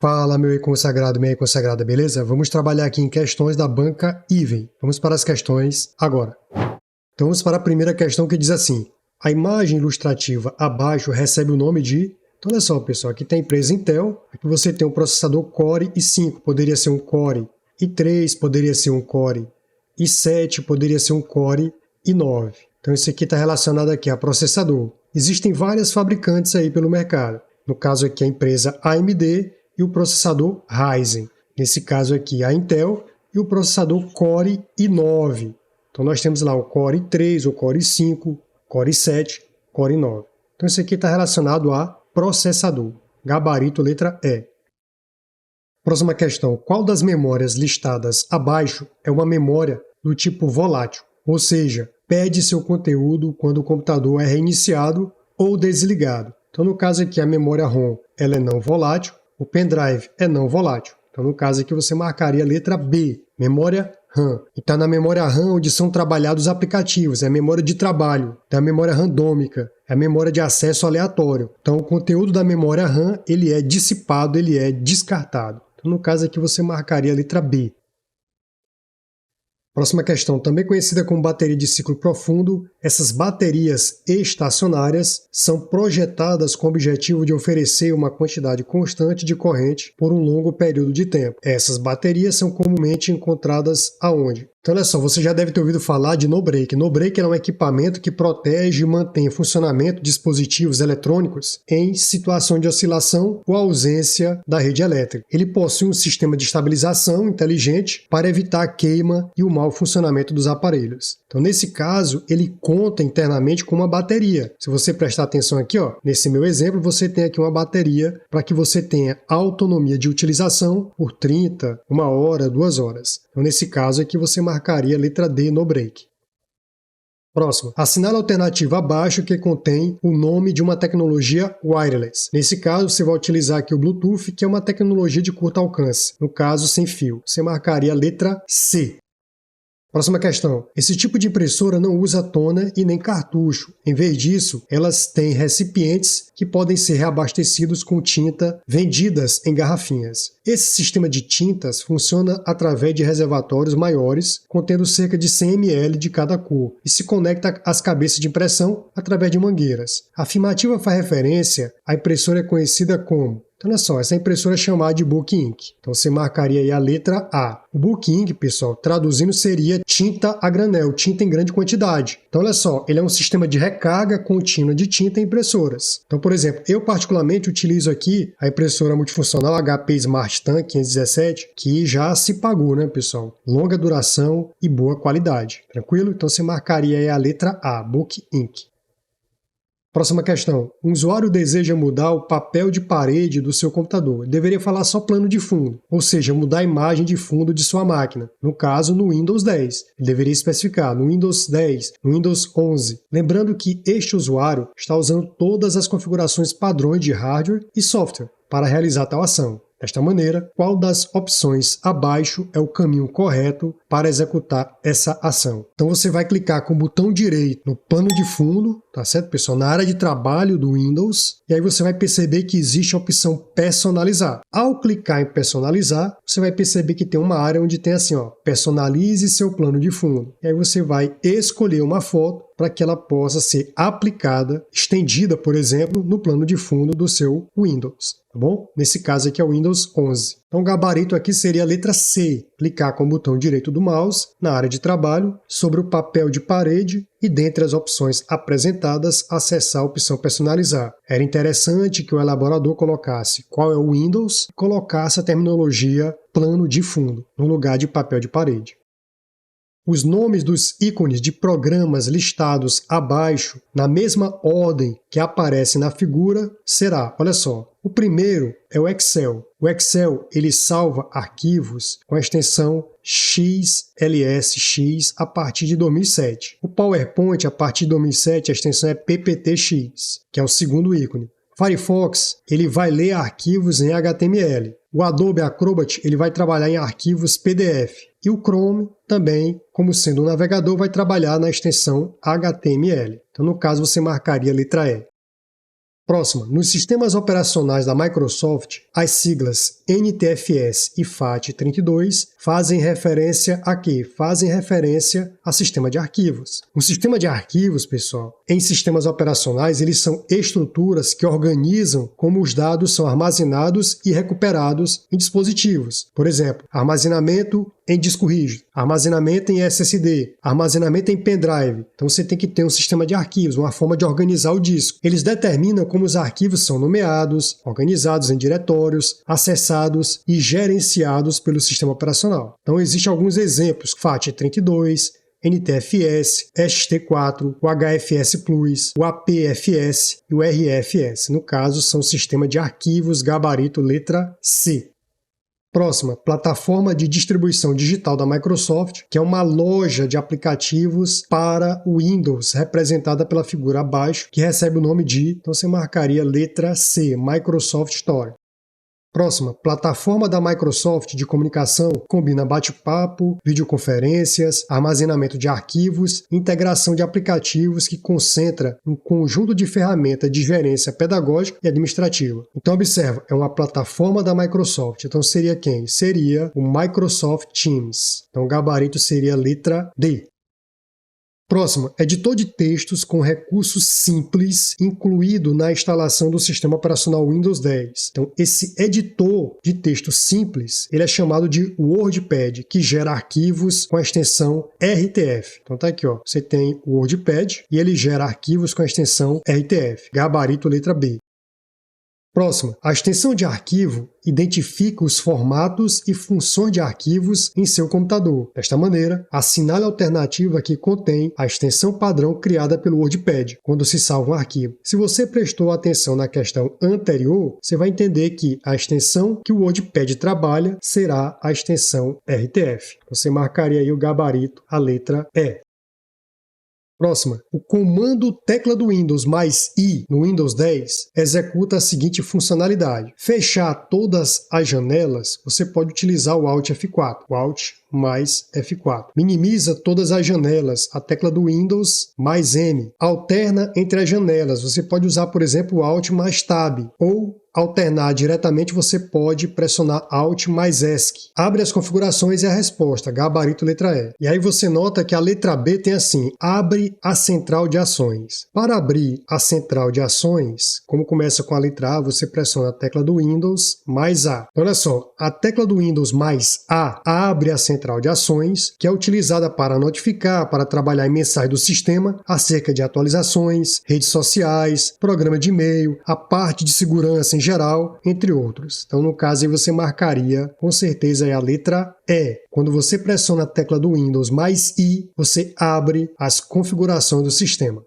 Fala, meu consagrado, minha consagrada, beleza? Vamos trabalhar aqui em questões da banca Even. Vamos para as questões agora. Então vamos para a primeira questão que diz assim: a imagem ilustrativa abaixo recebe o nome de... Então olha só, pessoal, aqui tem a empresa Intel, aqui você tem um processador Core i5, poderia ser um Core i3, poderia ser um Core i7, poderia ser um Core i9. Então isso aqui está relacionado aqui a processador. Existem várias fabricantes aí pelo mercado. No caso aqui a empresa AMD e o processador Ryzen. Nesse caso aqui a Intel e o processador Core i9. Então nós temos lá o Core i3, o Core i5, Core i7, Core i9. Então isso aqui está relacionado a processador. Gabarito letra E. Próxima questão. Qual das memórias listadas abaixo é uma memória do tipo volátil? Ou seja, perde seu conteúdo quando o computador é reiniciado ou desligado. Então no caso aqui a memória ROM ela é não volátil, o pendrive é não volátil. Então no caso aqui você marcaria a letra B, memória RAM. E está na memória RAM onde são trabalhados aplicativos, é a memória de trabalho, é a memória randômica, é a memória de acesso aleatório. Então o conteúdo da memória RAM ele é dissipado, ele é descartado. Então no caso aqui você marcaria a letra B. Próxima questão, também conhecida como bateria de ciclo profundo, essas baterias estacionárias são projetadas com o objetivo de oferecer uma quantidade constante de corrente por um longo período de tempo. Essas baterias são comumente encontradas aonde? Então olha só, você já deve ter ouvido falar de no-break. No-break é um equipamento que protege e mantém em funcionamento dispositivos eletrônicos em situação de oscilação ou ausência da rede elétrica. Ele possui um sistema de estabilização inteligente para evitar a queima e o mau funcionamento dos aparelhos. Então nesse caso, ele conta internamente com uma bateria. Se você prestar atenção aqui, ó, nesse meu exemplo, você tem aqui uma bateria para que você tenha autonomia de utilização por 30, 1 hora, 2 horas. Então nesse caso aqui você marcaria a letra D no break. Próximo. Assinale a alternativa abaixo que contém o nome de uma tecnologia wireless. Nesse caso, você vai utilizar aqui o Bluetooth, que é uma tecnologia de curto alcance. No caso, sem fio. Você marcaria a letra C. Próxima questão. Esse tipo de impressora não usa toner e nem cartucho. Em vez disso, elas têm recipientes que podem ser reabastecidos com tinta vendidas em garrafinhas. Esse sistema de tintas funciona através de reservatórios maiores, contendo cerca de 100 ml de cada cor, e se conecta às cabeças de impressão através de mangueiras. A afirmativa faz referência à impressora conhecida como... Então, olha só, essa impressora é chamada de Book Ink. Então, você marcaria aí a letra A. O Book Ink, pessoal, traduzindo seria tinta a granel, tinta em grande quantidade. Então, olha só, ele é um sistema de recarga contínua de tinta em impressoras. Então, por exemplo, eu particularmente utilizo aqui a impressora multifuncional HP Smart Tank 517, que já se pagou, né, pessoal? Longa duração e boa qualidade. Tranquilo? Então, você marcaria aí a letra A, Book Ink. Próxima questão. Um usuário deseja mudar o papel de parede do seu computador. Ele deveria falar só plano de fundo, ou seja, mudar a imagem de fundo de sua máquina. No caso, no Windows 10. Ele deveria especificar no Windows 10, no Windows 11. Lembrando que este usuário está usando todas as configurações padrões de hardware e software para realizar tal ação. Desta maneira, qual das opções abaixo é o caminho correto para executar essa ação? Então você vai clicar com o botão direito no pano de fundo, tá certo, pessoal? Na área de trabalho do Windows, e aí você vai perceber que existe a opção personalizar. Ao clicar em personalizar, você vai perceber que tem uma área onde tem assim, ó, personalize seu plano de fundo. E aí você vai escolher uma foto para que ela possa ser aplicada, estendida, por exemplo, no plano de fundo do seu Windows, tá bom? Nesse caso aqui é o Windows 11. Então o gabarito aqui seria a letra C, clicar com o botão direito do mouse na área de trabalho, sobre o papel de parede e dentre as opções apresentadas, acessar a opção personalizar. Era interessante que o elaborador colocasse qual é o Windows e colocasse a terminologia plano de fundo, no lugar de papel de parede. Os nomes dos ícones de programas listados abaixo, na mesma ordem que aparece na figura, será, olha só, o primeiro é o Excel. O Excel, ele salva arquivos com a extensão XLSX a partir de 2007. O PowerPoint, a partir de 2007, a extensão é PPTX, que é o segundo ícone. Firefox, ele vai ler arquivos em HTML. O Adobe Acrobat, ele vai trabalhar em arquivos PDF. E o Chrome também, como sendo um navegador, vai trabalhar na extensão HTML. Então, no caso, você marcaria a letra E. Próxima, nos sistemas operacionais da Microsoft, as siglas NTFS e FAT32 fazem referência a quê? Fazem referência a sistema de arquivos. Um sistema de arquivos, pessoal, em sistemas operacionais, eles são estruturas que organizam como os dados são armazenados e recuperados em dispositivos. Por exemplo, armazenamento em disco rígido, armazenamento em SSD, armazenamento em pendrive. Então você tem que ter um sistema de arquivos, uma forma de organizar o disco. Eles determinam como os arquivos são nomeados, organizados em diretórios, acessados e gerenciados pelo sistema operacional. Então existem alguns exemplos: FAT32, NTFS, ST4, o HFS Plus, o APFS e o RFS. No caso, são sistema de arquivos gabarito letra C. Próxima, plataforma de distribuição digital da Microsoft, que é uma loja de aplicativos para o Windows, representada pela figura abaixo, que recebe o nome de, então você marcaria letra C, Microsoft Store. Próxima, plataforma da Microsoft de comunicação, combina bate-papo, videoconferências, armazenamento de arquivos, integração de aplicativos que concentra um conjunto de ferramentas de gerência pedagógica e administrativa. Então observa, é uma plataforma da Microsoft. Então seria quem? Seria o Microsoft Teams. Então o gabarito seria a letra D. Próximo, editor de textos com recurso simples incluído na instalação do sistema operacional Windows 10. Então, esse editor de texto simples, ele é chamado de WordPad, que gera arquivos com a extensão RTF. Então tá aqui, ó, você tem o WordPad e ele gera arquivos com a extensão RTF, gabarito letra B. Próxima, a extensão de arquivo identifica os formatos e funções de arquivos em seu computador. Desta maneira, assinale a alternativa que contém a extensão padrão criada pelo WordPad, quando se salva um arquivo. Se você prestou atenção na questão anterior, você vai entender que a extensão que o WordPad trabalha será a extensão RTF. Você marcaria aí o gabarito, a letra E. Próxima, o comando tecla do Windows mais I no Windows 10 executa a seguinte funcionalidade. Fechar todas as janelas, você pode utilizar o Alt F4. O Alt mais F4. Minimiza todas as janelas, a tecla do Windows mais M. Alterna entre as janelas, você pode usar, por exemplo, o Alt mais Tab. Ou alternar diretamente, você pode pressionar Alt mais ESC. Abre as configurações e a resposta, gabarito letra E. E aí você nota que a letra B tem assim, abre a central de ações. Para abrir a central de ações, como começa com a letra A, você pressiona a tecla do Windows mais A. Olha só, a tecla do Windows mais A abre a central de ações, que é utilizada para notificar, para trabalhar em mensagem do sistema acerca de atualizações, redes sociais, programa de e-mail, a parte de segurança em geral, entre outros. Então, no caso, aí você marcaria com certeza a letra E. Quando você pressiona a tecla do Windows mais I, você abre as configurações do sistema.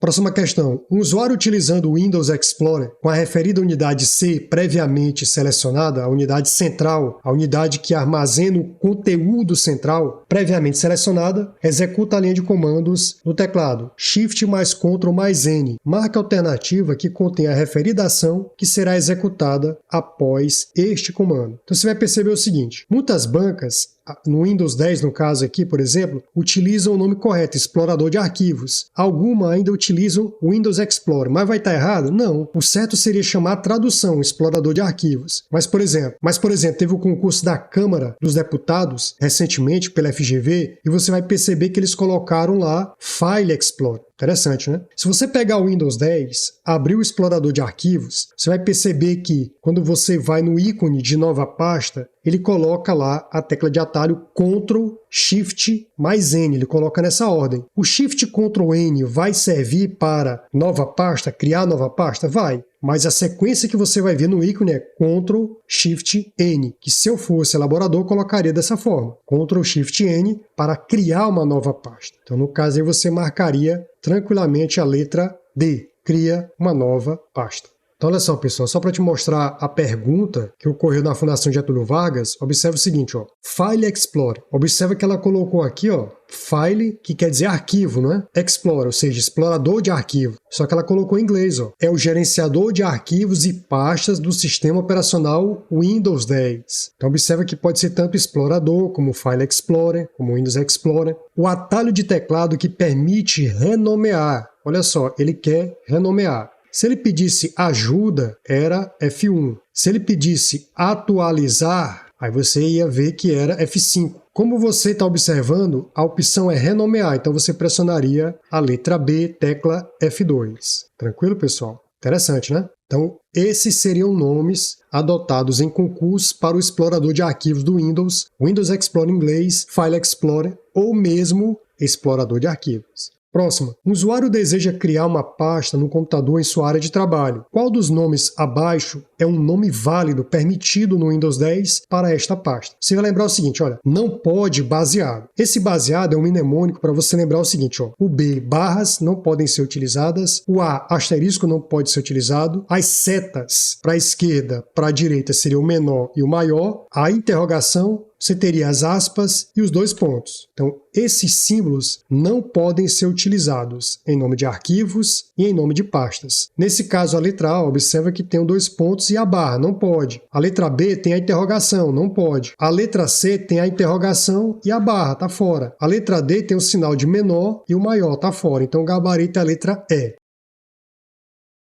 Próxima questão. Um usuário utilizando o Windows Explorer com a referida unidade C previamente selecionada, a unidade central, a unidade que armazena o conteúdo central previamente selecionada, executa a linha de comandos no teclado Shift mais Ctrl mais N. Marca a alternativa que contém a referida ação que será executada após este comando. Então você vai perceber o seguinte, muitas bancas no Windows 10, no caso aqui, por exemplo, utilizam o nome correto, explorador de arquivos. Alguma ainda utilizam o Windows Explorer, mas vai estar errado? Não. O certo seria chamar tradução, explorador de arquivos. Mas, por exemplo, teve o concurso da Câmara dos Deputados, recentemente, pela FGV, e você vai perceber que eles colocaram lá File Explorer. Interessante, né? Se você pegar o Windows 10, abrir o explorador de arquivos, você vai perceber que quando você vai no ícone de nova pasta, ele coloca lá a tecla de atalho Ctrl Shift mais N, ele coloca nessa ordem. O Shift Ctrl N vai servir para nova pasta, criar nova pasta? Vai. Mas a sequência que você vai ver no ícone é Ctrl Shift N, que se eu fosse elaborador, colocaria dessa forma. Ctrl Shift N para criar uma nova pasta. Então, no caso aí, você marcaria tranquilamente a letra D, cria uma nova pasta. Então, olha só, pessoal, só para te mostrar a pergunta que ocorreu na Fundação Getúlio Vargas, observa o seguinte, ó, File Explorer. Observa que ela colocou aqui, ó, File, que quer dizer arquivo, não é? Explorer, ou seja, explorador de arquivo. Só que ela colocou em inglês, ó, é o gerenciador de arquivos e pastas do sistema operacional Windows 10. Então, observa que pode ser tanto explorador, como File Explorer, como Windows Explorer. O atalho de teclado que permite renomear. Olha só, ele quer renomear. Se ele pedisse ajuda, era F1. Se ele pedisse atualizar, aí você ia ver que era F5. Como você está observando, a opção é renomear, então você pressionaria a letra B, tecla F2. Tranquilo, pessoal? Interessante, né? Então, esses seriam nomes adotados em concursos para o explorador de arquivos do Windows, Windows Explorer em inglês, File Explorer ou mesmo explorador de arquivos. Próxima. Um usuário deseja criar uma pasta no computador em sua área de trabalho. Qual dos nomes abaixo é um nome válido, permitido no Windows 10 para esta pasta? Você vai lembrar o seguinte, olha, não pode baseado. Esse baseado é um mnemônico para você lembrar o seguinte, ó, o B, barras não podem ser utilizadas, o A, asterisco não pode ser utilizado, as setas para a esquerda, para a direita seria o menor e o maior, a interrogação, você teria as aspas e os dois pontos. Então, esses símbolos não podem ser utilizados em nome de arquivos e em nome de pastas. Nesse caso, a letra A, observa que tem dois pontos e a barra, não pode. A letra B tem a interrogação, não pode. A letra C tem a interrogação e a barra, está fora. A letra D tem o sinal de menor e o maior, está fora. Então, o gabarito é a letra E.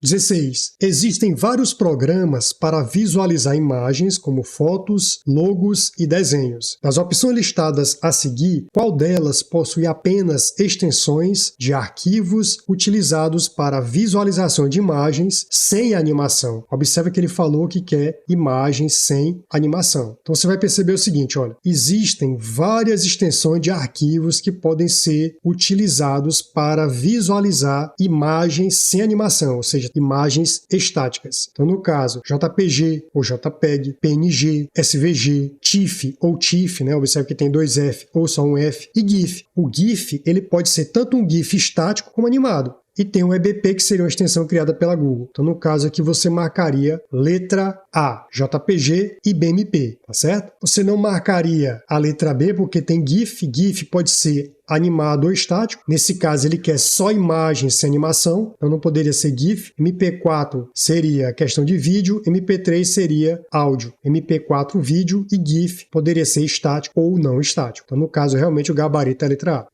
16. Existem vários programas para visualizar imagens como fotos, logos e desenhos. Das opções listadas a seguir, qual delas possui apenas extensões de arquivos utilizados para visualização de imagens sem animação? Observe que ele falou que quer imagens sem animação. Então você vai perceber o seguinte, olha, existem várias extensões de arquivos que podem ser utilizados para visualizar imagens sem animação, ou seja, imagens estáticas. Então, no caso, JPG ou JPEG, PNG, SVG, TIFF ou TIFF, né? Observe que tem dois F ou só um F, e GIF. O GIF, ele pode ser tanto um GIF estático como animado. E tem o EBP, que seria uma extensão criada pela Google. Então, no caso aqui, você marcaria letra A, JPG e BMP, tá certo? Você não marcaria a letra B, porque tem GIF. GIF pode ser animado ou estático. Nesse caso, ele quer só imagens sem animação, então não poderia ser GIF. MP4 seria questão de vídeo, MP3 seria áudio. MP4 vídeo e GIF poderia ser estático ou não estático. Então, no caso, realmente o gabarito é a letra A.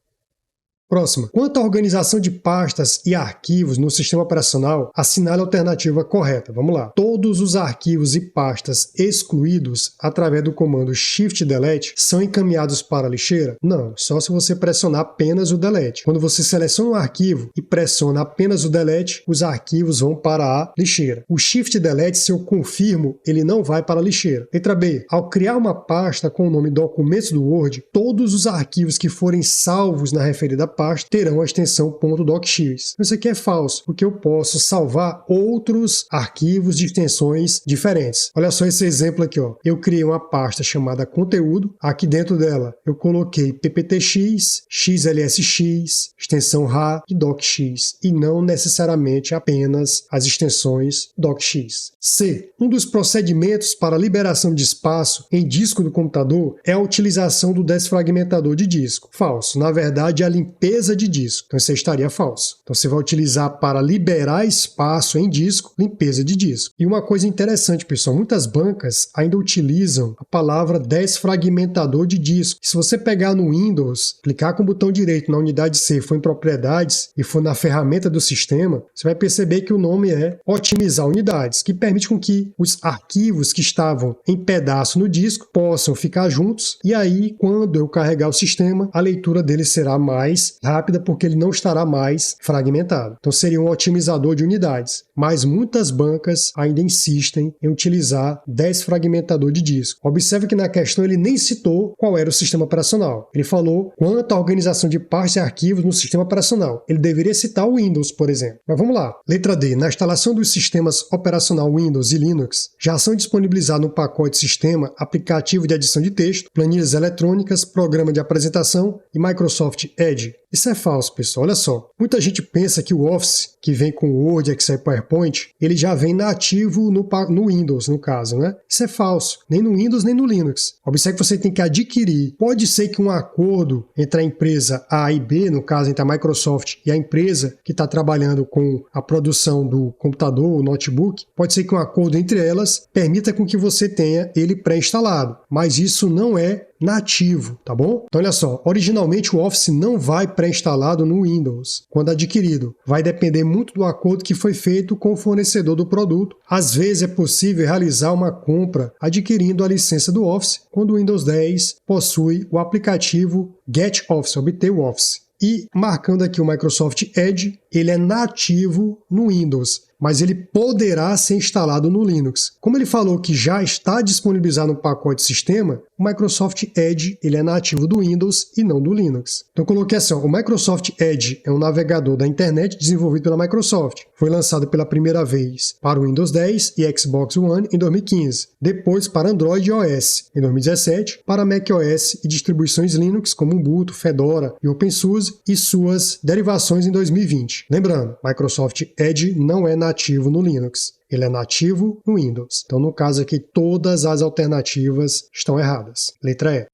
Próxima. Quanto à organização de pastas e arquivos no sistema operacional, assinale a alternativa correta. Vamos lá. Todos os arquivos e pastas excluídos através do comando Shift-Delete são encaminhados para a lixeira? Não, só se você pressionar apenas o Delete. Quando você seleciona um arquivo e pressiona apenas o Delete, os arquivos vão para a lixeira. O Shift-Delete, se eu confirmo, ele não vai para a lixeira. Letra B. Ao criar uma pasta com o nome Documentos do Word, todos os arquivos que forem salvos na referida pasta terão a extensão .docx. Isso aqui é falso, porque eu posso salvar outros arquivos de extensões diferentes. Olha só esse exemplo aqui, ó. Eu criei uma pasta chamada conteúdo, aqui dentro dela eu coloquei pptx, xlsx, extensão ra e docx, e não necessariamente apenas as extensões docx. C. Um dos procedimentos para liberação de espaço em disco do computador é a utilização do desfragmentador de disco. Falso. Na verdade, a limpeza de disco. Então, isso estaria falso. Então, você vai utilizar para liberar espaço em disco, limpeza de disco. E uma coisa interessante, pessoal, muitas bancas ainda utilizam a palavra desfragmentador de disco. Se você pegar no Windows, clicar com o botão direito na unidade C, for em propriedades e for na ferramenta do sistema, você vai perceber que o nome é otimizar unidades, que permite com que os arquivos que estavam em pedaço no disco possam ficar juntos, e aí, quando eu carregar o sistema, a leitura dele será mais rápida, porque ele não estará mais fragmentado. Então seria um otimizador de unidades. Mas muitas bancas ainda insistem em utilizar desfragmentador de disco. Observe que na questão ele nem citou qual era o sistema operacional. Ele falou quanto à organização de pastas e arquivos no sistema operacional. Ele deveria citar o Windows, por exemplo. Mas vamos lá. Letra D. Na instalação dos sistemas operacional Windows e Linux, já são disponibilizados no pacote sistema aplicativo de adição de texto, planilhas eletrônicas, programa de apresentação e Microsoft Edge. Isso é falso, pessoal. Olha só. Muita gente pensa que o Office, que vem com Word, Excel e PowerPoint, ele já vem nativo no Windows, no caso, né? Isso é falso. Nem no Windows, nem no Linux. Observe que você tem que adquirir. Pode ser que um acordo entre a empresa A e B, no caso entre a Microsoft e a empresa que está trabalhando com a produção do computador, o notebook, pode ser que um acordo entre elas permita com que você tenha ele pré-instalado. Mas isso não é nativo, tá bom? Então olha só, originalmente o Office não vai pré-instalado no Windows quando adquirido. Vai depender muito do acordo que foi feito com o fornecedor do produto. Às vezes é possível realizar uma compra adquirindo a licença do Office quando o Windows 10 possui o aplicativo Get Office, obter o Office. E marcando aqui o Microsoft Edge, ele é nativo no Windows, mas ele poderá ser instalado no Linux. Como ele falou que já está disponibilizado no pacote sistema, o Microsoft Edge ele é nativo do Windows e não do Linux. Então eu coloquei assim, ó, o Microsoft Edge é um navegador da internet desenvolvido pela Microsoft. Foi lançado pela primeira vez para o Windows 10 e Xbox One em 2015. Depois para Android e iOS em 2017, para macOS e distribuições Linux como Ubuntu, Fedora e OpenSUSE e suas derivações em 2020. Lembrando, Microsoft Edge não é nativo no Linux. Ele é nativo no Windows. Então, no caso aqui, todas as alternativas estão erradas. Letra E.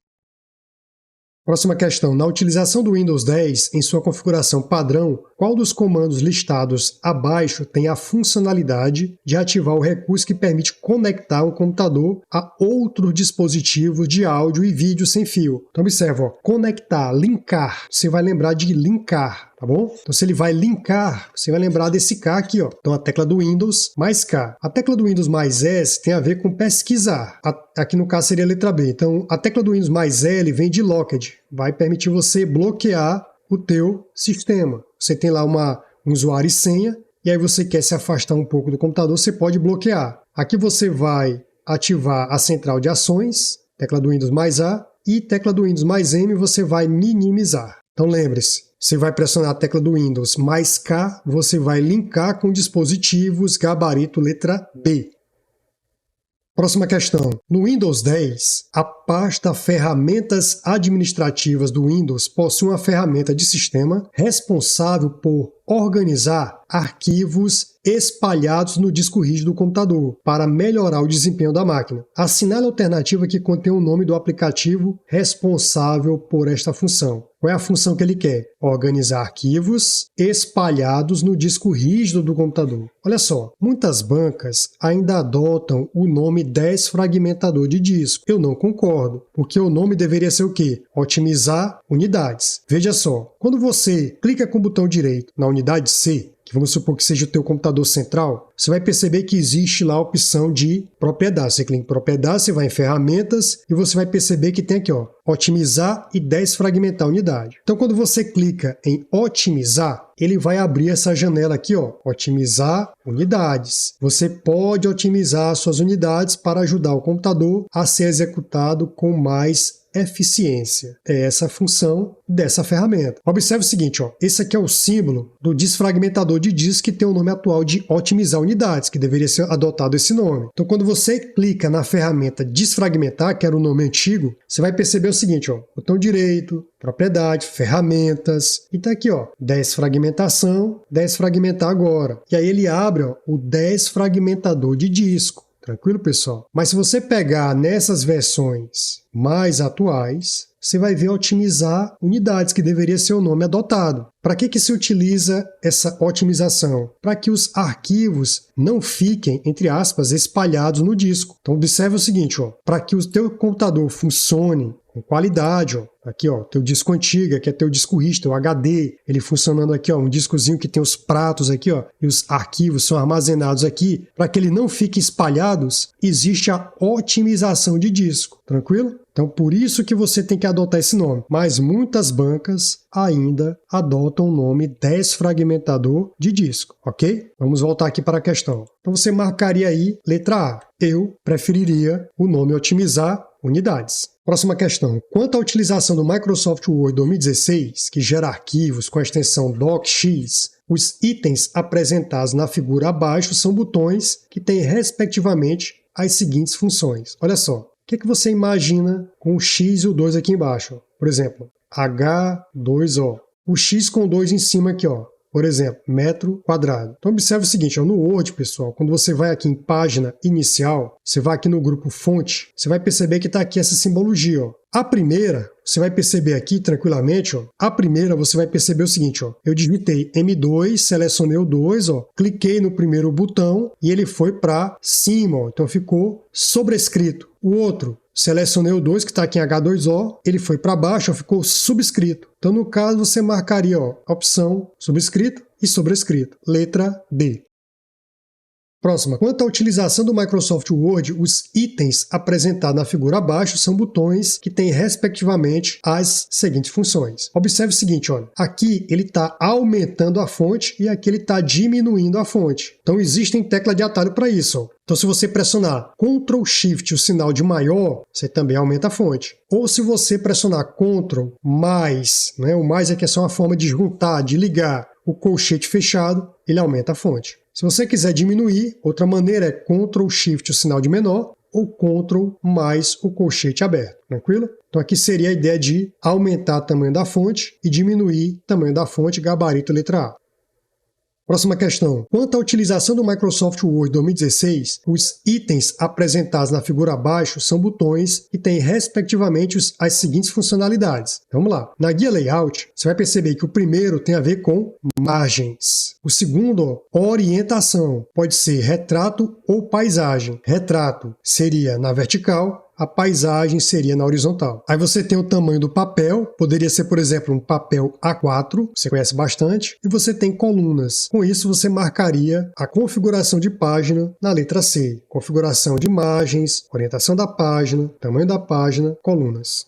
Próxima questão. Na utilização do Windows 10 em sua configuração padrão, qual dos comandos listados abaixo tem a funcionalidade de ativar o recurso que permite conectar um computador a outros dispositivos de áudio e vídeo sem fio? Então observa, ó, conectar, linkar. Você vai lembrar de linkar, tá bom? Então se ele vai linkar, você vai lembrar desse K aqui, ó. Então a tecla do Windows mais K. A tecla do Windows mais S tem a ver com pesquisar. Aqui no caso seria a letra B. Então a tecla do Windows mais L vem de Locked. Vai permitir você bloquear o teu sistema. Você tem lá um usuário e senha, e aí você quer se afastar um pouco do computador, você pode bloquear. Aqui você vai ativar a central de ações, tecla do Windows mais A, e tecla do Windows mais M você vai minimizar. Então lembre-se, você vai pressionar a tecla do Windows mais K, você vai linkar com dispositivos gabarito letra B. Próxima questão. No Windows 10, a pasta Ferramentas Administrativas do Windows possui uma ferramenta de sistema responsável por organizar arquivos espalhados no disco rígido do computador para melhorar o desempenho da máquina. Assinale a alternativa que contém o nome do aplicativo responsável por esta função. Qual é a função que ele quer? Organizar arquivos espalhados no disco rígido do computador. Olha só, muitas bancas ainda adotam o nome desfragmentador de disco. Eu não concordo, porque o nome deveria ser o quê? Otimizar unidades. Veja só, quando você clica com o botão direito na unidade C, que vamos supor que seja o teu computador central, você vai perceber que existe lá a opção de propriedades. Você clica em propriedades, você vai em ferramentas e você vai perceber que tem aqui, ó, otimizar e desfragmentar a unidade. Então, quando você clica em otimizar, ele vai abrir essa janela aqui, ó, otimizar unidades. Você pode otimizar suas unidades para ajudar o computador a ser executado com mais eficiência. É essa a função dessa ferramenta. Observe o seguinte, ó, esse aqui é o símbolo do desfragmentador de disco que tem o nome atual de otimizar unidades, que deveria ser adotado esse nome. Então, quando você clica na ferramenta desfragmentar, que era o nome antigo, você vai perceber o seguinte, ó, botão direito, propriedade, ferramentas, e tá aqui, ó, desfragmentação, desfragmentar agora. E aí ele abre, ó, o desfragmentador de disco. Tranquilo, pessoal? Mas se você pegar nessas versões mais atuais, você vai ver otimizar unidades, que deveria ser o nome adotado. Para que se utiliza essa otimização? Para que os arquivos não fiquem, entre aspas, espalhados no disco. Então observe o seguinte, ó, para que o teu computador funcione com qualidade, ó, aqui, ó, teu disco antigo, que é teu disco rígido, o HD, ele funcionando aqui, ó, um discozinho que tem os pratos aqui, ó, e os arquivos são armazenados aqui, para que ele não fique espalhados, existe a otimização de disco, tranquilo? Então, por isso que você tem que adotar esse nome. Mas muitas bancas ainda adotam o nome desfragmentador de disco, ok? Vamos voltar aqui para a questão. Então, você marcaria aí, letra A. Eu preferiria o nome otimizar unidades. Próxima questão. Quanto à utilização do Microsoft Word 2016, que gera arquivos com a extensão DocX, os itens apresentados na figura abaixo são botões que têm, respectivamente, as seguintes funções. Olha só. O que você imagina com o X e o 2 aqui embaixo? Por exemplo, H2O. O X com 2 em cima aqui, ó. Por exemplo, metro quadrado. Então observe o seguinte, ó, no Word, pessoal, quando você vai aqui em página inicial, você vai aqui no grupo fonte, você vai perceber que está aqui essa simbologia, ó. A primeira, você vai perceber aqui tranquilamente, ó. A primeira você vai perceber o seguinte, ó. Eu digitei M2, selecionei o 2, ó. Cliquei no primeiro botão e ele foi para cima, ó. Então ficou sobrescrito. O outro, Selecionei o 2, que está aqui em H2O, ele foi para baixo, ó, ficou subscrito. Então, no caso, você marcaria ó, a opção subscrito e sobrescrito. Letra D. Próxima. Quanto à utilização do Microsoft Word, os itens apresentados na figura abaixo são botões que têm, respectivamente, as seguintes funções. Observe o seguinte, olha. Aqui ele está aumentando a fonte e aqui ele está diminuindo a fonte. Então, existem teclas de atalho para isso. Ó. Então, se você pressionar Ctrl Shift, o sinal de maior, você também aumenta a fonte. Ou se você pressionar Ctrl mais, né, o mais aqui é só uma forma de juntar, de ligar o colchete fechado, ele aumenta a fonte. Se você quiser diminuir, outra maneira é Ctrl Shift, o sinal de menor, ou Ctrl mais o colchete aberto, tranquilo? Então aqui seria a ideia de aumentar o tamanho da fonte e diminuir o tamanho da fonte, gabarito letra A. Próxima questão. Quanto à utilização do Microsoft Word 2016, os itens apresentados na figura abaixo são botões que têm, respectivamente, as seguintes funcionalidades. Vamos lá. Na guia Layout, você vai perceber que o primeiro tem a ver com margens. O segundo, orientação. Pode ser retrato ou paisagem. Retrato seria na vertical, a paisagem seria na horizontal. Aí você tem o tamanho do papel, poderia ser, por exemplo, um papel A4, você conhece bastante, e você tem colunas. Com isso, você marcaria a configuração de página na letra C. Configuração de imagens, orientação da página, tamanho da página, colunas.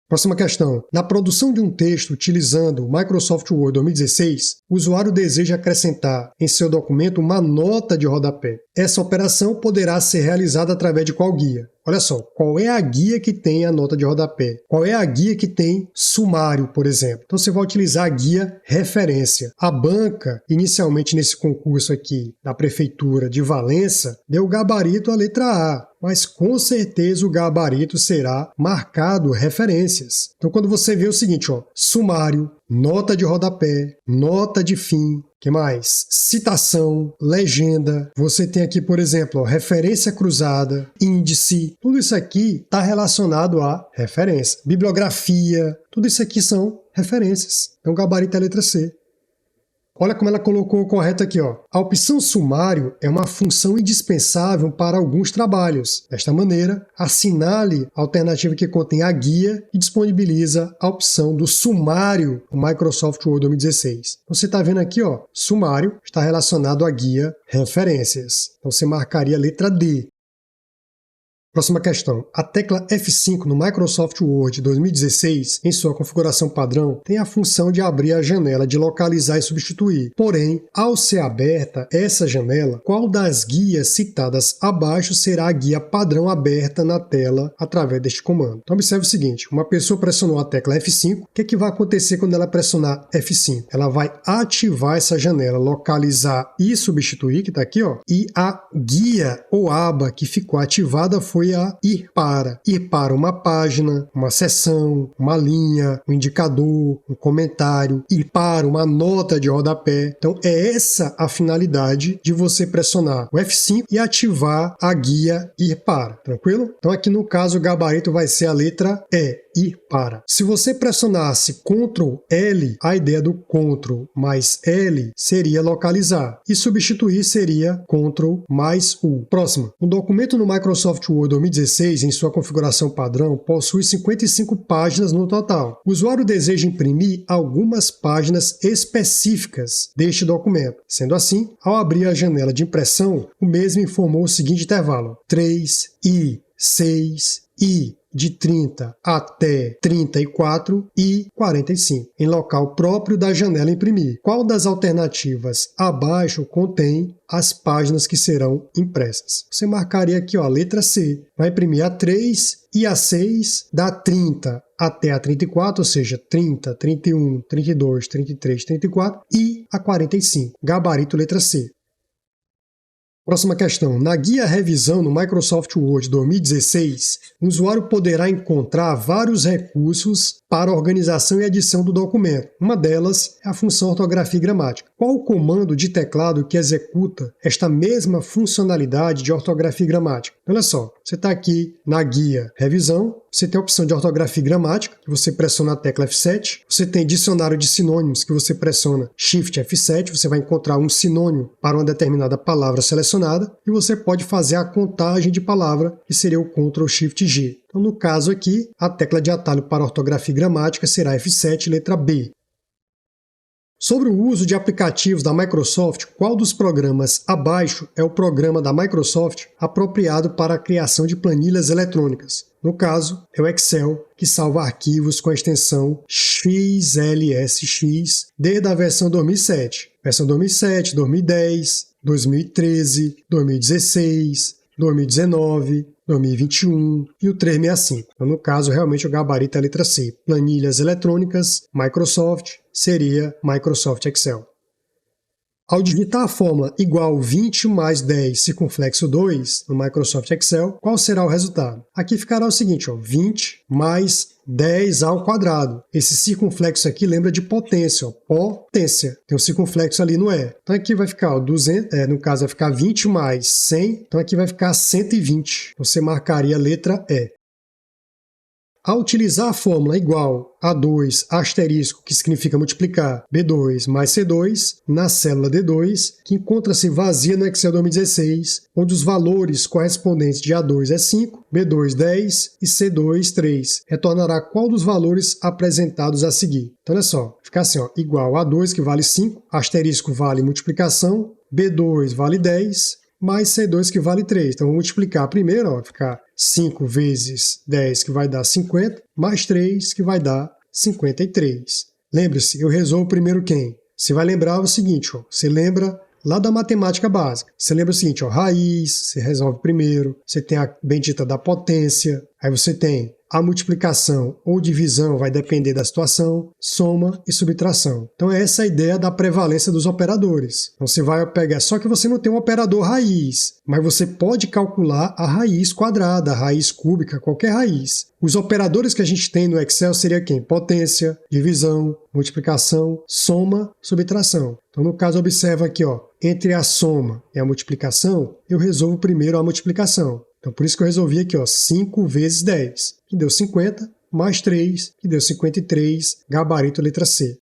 Próxima questão. Na produção de um texto utilizando o Microsoft Word 2016, o usuário deseja acrescentar em seu documento uma nota de rodapé. Essa operação poderá ser realizada através de qual guia? Olha só, qual é a guia que tem a nota de rodapé? Qual é a guia que tem sumário, por exemplo? Então você vai utilizar a guia referência. A banca, inicialmente nesse concurso aqui da Prefeitura de Valença, deu gabarito à letra A, mas com certeza o gabarito será marcado referências. Então quando você vê o seguinte, ó, sumário, nota de rodapé, nota de fim, que mais? Citação, legenda. Você tem aqui, por exemplo, ó, referência cruzada, índice. Tudo isso aqui está relacionado a referência. Bibliografia, tudo isso aqui são referências. Então, o gabarito é a letra C. Olha como ela colocou o correto aqui, ó. A opção sumário é uma função indispensável para alguns trabalhos. Desta maneira, assinale a alternativa que contém a guia e disponibiliza a opção do sumário do Microsoft Word 2016. Você está vendo aqui, ó, sumário está relacionado à guia referências. Então você marcaria a letra D. Próxima questão. A tecla F5 no Microsoft Word 2016, em sua configuração padrão, tem a função de abrir a janela de localizar e substituir. Porém, ao ser aberta essa janela, qual das guias citadas abaixo será a guia padrão aberta na tela através deste comando? Então observe o seguinte, uma pessoa pressionou a tecla F5, o que vai acontecer quando ela pressionar F5? Ela vai ativar essa janela, localizar e substituir, que está aqui, ó, e a guia ou aba que ficou ativada foi a ir para uma página, uma seção, uma linha, um indicador, um comentário, ir para uma nota de rodapé. Então é essa a finalidade de você pressionar o F5 e ativar a guia ir para, tranquilo? Então aqui no caso o gabarito vai ser a letra E, ir para. Se você pressionasse Ctrl L, a ideia do Ctrl mais L seria localizar e substituir seria Ctrl mais U. Próxima. Um documento no Microsoft Word 2016, em sua configuração padrão, possui 55 páginas no total. O usuário deseja imprimir algumas páginas específicas deste documento. Sendo assim, ao abrir a janela de impressão, o mesmo informou o seguinte intervalo: 3 e 6 e de 30 até 34 e 45, em local próprio da janela imprimir. Qual das alternativas abaixo contém as páginas que serão impressas? Você marcaria aqui, ó, a letra C. Vai imprimir a 3 e a 6 da 30 até a 34, ou seja, 30, 31, 32, 33, 34 e a 45. Gabarito letra C. Próxima questão. Na guia revisão no Microsoft Word 2016, o usuário poderá encontrar vários recursos para organização e edição do documento. Uma delas é a função ortografia e gramática. Qual o comando de teclado que executa esta mesma funcionalidade de ortografia e gramática? Olha só, você está aqui na guia revisão, você tem a opção de ortografia e gramática, que você pressiona a tecla F7, você tem dicionário de sinônimos, que você pressiona Shift F7, você vai encontrar um sinônimo para uma determinada palavra selecionada, e você pode fazer a contagem de palavra, que seria o Ctrl Shift G. Então, no caso aqui, a tecla de atalho para ortografia e gramática será F7, letra B. Sobre o uso de aplicativos da Microsoft, qual dos programas abaixo é o programa da Microsoft apropriado para a criação de planilhas eletrônicas? No caso, é o Excel, que salva arquivos com a extensão XLSX desde a versão 2007. Versão 2007, 2010, 2013, 2016, 2019, 2021 e o 365. Então, no caso, realmente o gabarito é a letra C. Planilhas eletrônicas, Microsoft, seria Microsoft Excel. Ao digitar a fórmula igual 20 mais 10 circunflexo 2 no Microsoft Excel, qual será o resultado? Aqui ficará o seguinte, 20 mais 10 ao quadrado. Esse circunflexo aqui lembra de potência, potência. Tem um circunflexo ali no E. Então aqui vai ficar 200, no caso vai ficar 20 mais 100, então aqui vai ficar 120. Você marcaria a letra E. Ao utilizar a fórmula igual a 2 asterisco, que significa multiplicar B2 mais C2, na célula D2, que encontra-se vazia no Excel 2016, onde os valores correspondentes de A2 é 5, B2 10 e C2 3, retornará qual dos valores apresentados a seguir. Então olha só, fica assim, igual a A2 que vale 5, asterisco vale multiplicação, B2 vale 10, mais C2 que vale 3. Então, vou multiplicar primeiro, vai ficar 5 vezes 10, que vai dar 50, mais 3, que vai dar 53. Lembre-se, eu resolvo primeiro quem? Você vai lembrar o seguinte, você lembra lá da matemática básica. Você lembra o seguinte, raiz, você resolve primeiro, você tem a bendita da potência, aí você tem a multiplicação ou divisão, vai depender da situação, soma e subtração. Então essa é a ideia da prevalência dos operadores. Então você vai pegar, só que você não tem um operador raiz, mas você pode calcular a raiz quadrada, a raiz cúbica, qualquer raiz. Os operadores que a gente tem no Excel seria quem? Potência, divisão, multiplicação, soma, subtração. Então no caso observa aqui, entre a soma e a multiplicação, eu resolvo primeiro a multiplicação. Então, por isso que eu resolvi aqui, 5 vezes 10, que deu 50, mais 3, que deu 53, gabarito letra C.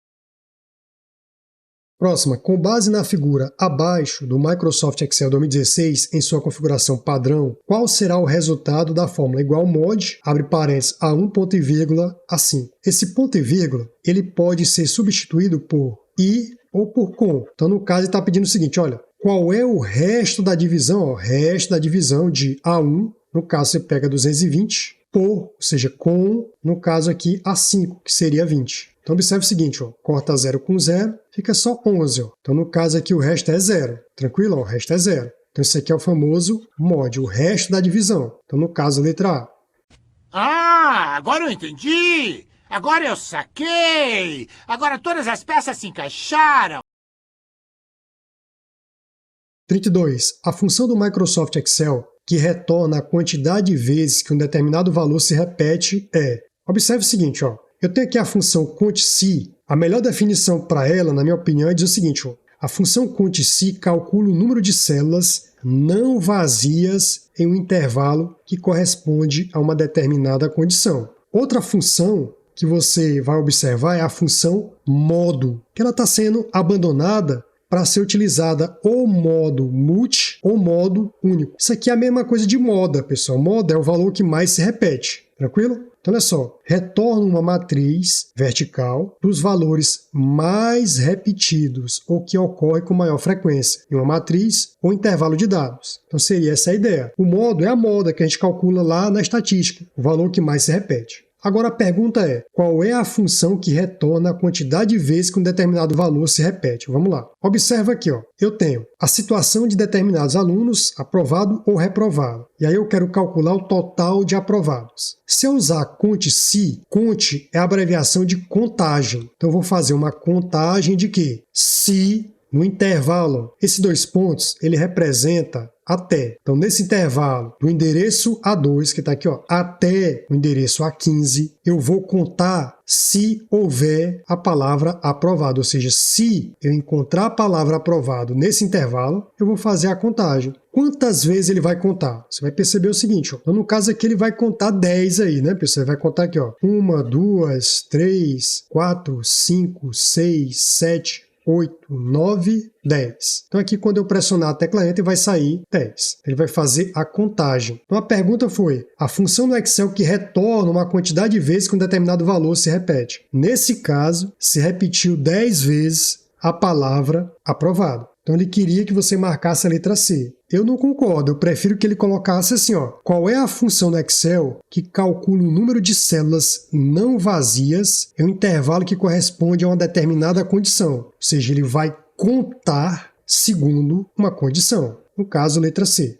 Próxima, com base na figura abaixo do Microsoft Excel 2016, em sua configuração padrão, qual será o resultado da fórmula igual mod, abre parênteses, a 1 ponto e vírgula, assim. Esse ponto e vírgula, ele pode ser substituído por i ou por com. Então, no caso, ele está pedindo o seguinte, olha, qual é o resto da divisão? O resto da divisão de A1, no caso você pega 220, por, ou seja, com, no caso aqui, A5, que seria 20. Então observe o seguinte, corta 0 com 0, fica só 11. Então no caso aqui o resto é 0. Tranquilo? O resto é 0. Então isso aqui é o famoso mod, o resto da divisão. Então no caso, letra A. Ah, agora eu entendi! Agora eu saquei! Agora todas as peças se encaixaram! 32. A função do Microsoft Excel que retorna a quantidade de vezes que um determinado valor se repete é... Observe o seguinte, eu tenho aqui a função CONT-SI. A melhor definição para ela, na minha opinião, é dizer o seguinte, a função CONT-SI calcula o número de células não vazias em um intervalo que corresponde a uma determinada condição. Outra função que você vai observar é a função modo, que ela está sendo abandonada para ser utilizada ou modo multi ou modo único. Isso aqui é a mesma coisa de moda, pessoal. Moda é o valor que mais se repete, tranquilo? Então, olha só, retorna uma matriz vertical dos valores mais repetidos ou que ocorre com maior frequência em uma matriz ou intervalo de dados. Então, seria essa a ideia. O modo é a moda que a gente calcula lá na estatística, o valor que mais se repete. Agora a pergunta é, qual é a função que retorna a quantidade de vezes que um determinado valor se repete? Vamos lá. Observa aqui, eu tenho a situação de determinados alunos, aprovado ou reprovado. E aí eu quero calcular o total de aprovados. Se eu usar CONT-SI, CONT é a abreviação de contagem. Então eu vou fazer uma contagem de quê? Se no intervalo, esses 2 pontos, ele representa até. Então, nesse intervalo do endereço A2, que está aqui, ó, até o endereço A15, eu vou contar se houver a palavra aprovado. Ou seja, se eu encontrar a palavra aprovado nesse intervalo, eu vou fazer a contagem. Quantas vezes ele vai contar? Você vai perceber o seguinte, ó. Então, no caso aqui, ele vai contar 10 aí, né, pessoal? Ele vai contar aqui, ó. 1, 2, 3, 4, 5, 6, 7, 8, 9, 10. Então aqui quando eu pressionar a tecla Enter vai sair 10. Ele vai fazer a contagem. Então a pergunta foi, a função no Excel que retorna uma quantidade de vezes que um determinado valor se repete. Nesse caso, se repetiu 10 vezes a palavra aprovado. Então ele queria que você marcasse a letra C. Eu não concordo, eu prefiro que ele colocasse assim, ó, qual é a função no Excel que calcula o número de células não vazias em um intervalo que corresponde a uma determinada condição. Ou seja, ele vai contar segundo uma condição. No caso, letra C.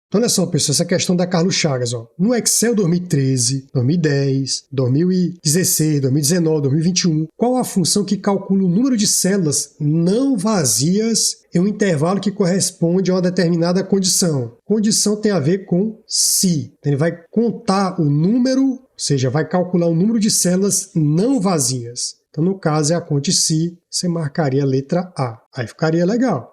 Então, olha só, pessoal, essa questão da Carlos Chagas. Ó. No Excel 2013, 2010, 2016, 2019, 2021, qual a função que calcula o número de células não vazias em um intervalo que corresponde a uma determinada condição? Condição tem a ver com se. Então, ele vai contar o número, ou seja, vai calcular o número de células não vazias. Então, no caso, é a conte se, você marcaria a letra A. Aí ficaria legal.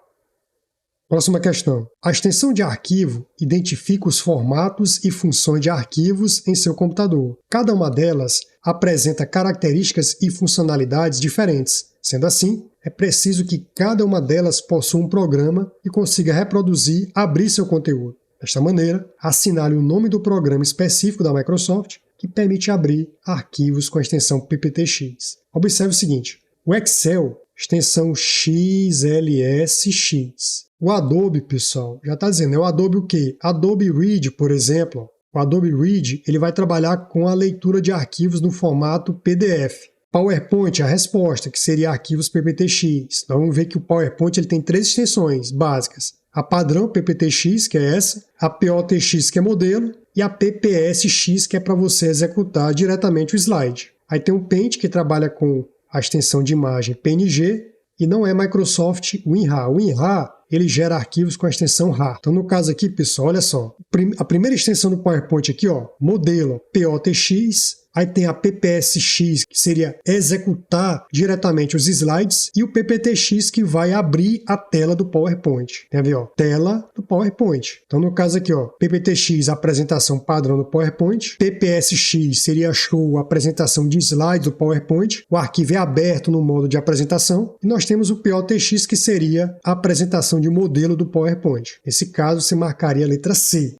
Próxima questão. A extensão de arquivo identifica os formatos e funções de arquivos em seu computador. Cada uma delas apresenta características e funcionalidades diferentes. Sendo assim, é preciso que cada uma delas possua um programa e consiga reproduzir, abrir seu conteúdo. Desta maneira, assinale o nome do programa específico da Microsoft que permite abrir arquivos com a extensão PPTX. Observe o seguinte, o Excel, extensão XLSX. O Adobe, pessoal, já está dizendo, é o Adobe o quê? Adobe Read, por exemplo. O Adobe Read ele vai trabalhar com a leitura de arquivos no formato PDF. PowerPoint, a resposta, que seria arquivos PPTX. Então vamos ver que o PowerPoint ele tem 3 extensões básicas. A padrão PPTX, que é essa, a POTX, que é modelo, e a PPSX, que é para você executar diretamente o slide. Aí tem o Paint, que trabalha com a extensão de imagem PNG, e não é Microsoft WinRAR. O WinRAR ele gera arquivos com a extensão RAR. Então, no caso aqui, pessoal, olha só. A primeira extensão do PowerPoint aqui, ó, modelo POTX, aí tem a PPSX, que seria executar diretamente os slides, e o PPTX, que vai abrir a tela do PowerPoint. Tem a ver, ó, tela do PowerPoint. Então, no caso aqui, ó, PPTX, a apresentação padrão do PowerPoint, PPSX seria show, a apresentação de slides do PowerPoint, o arquivo é aberto no modo de apresentação, e nós temos o POTX, que seria a apresentação de modelo do PowerPoint. Nesse caso, você marcaria a letra C.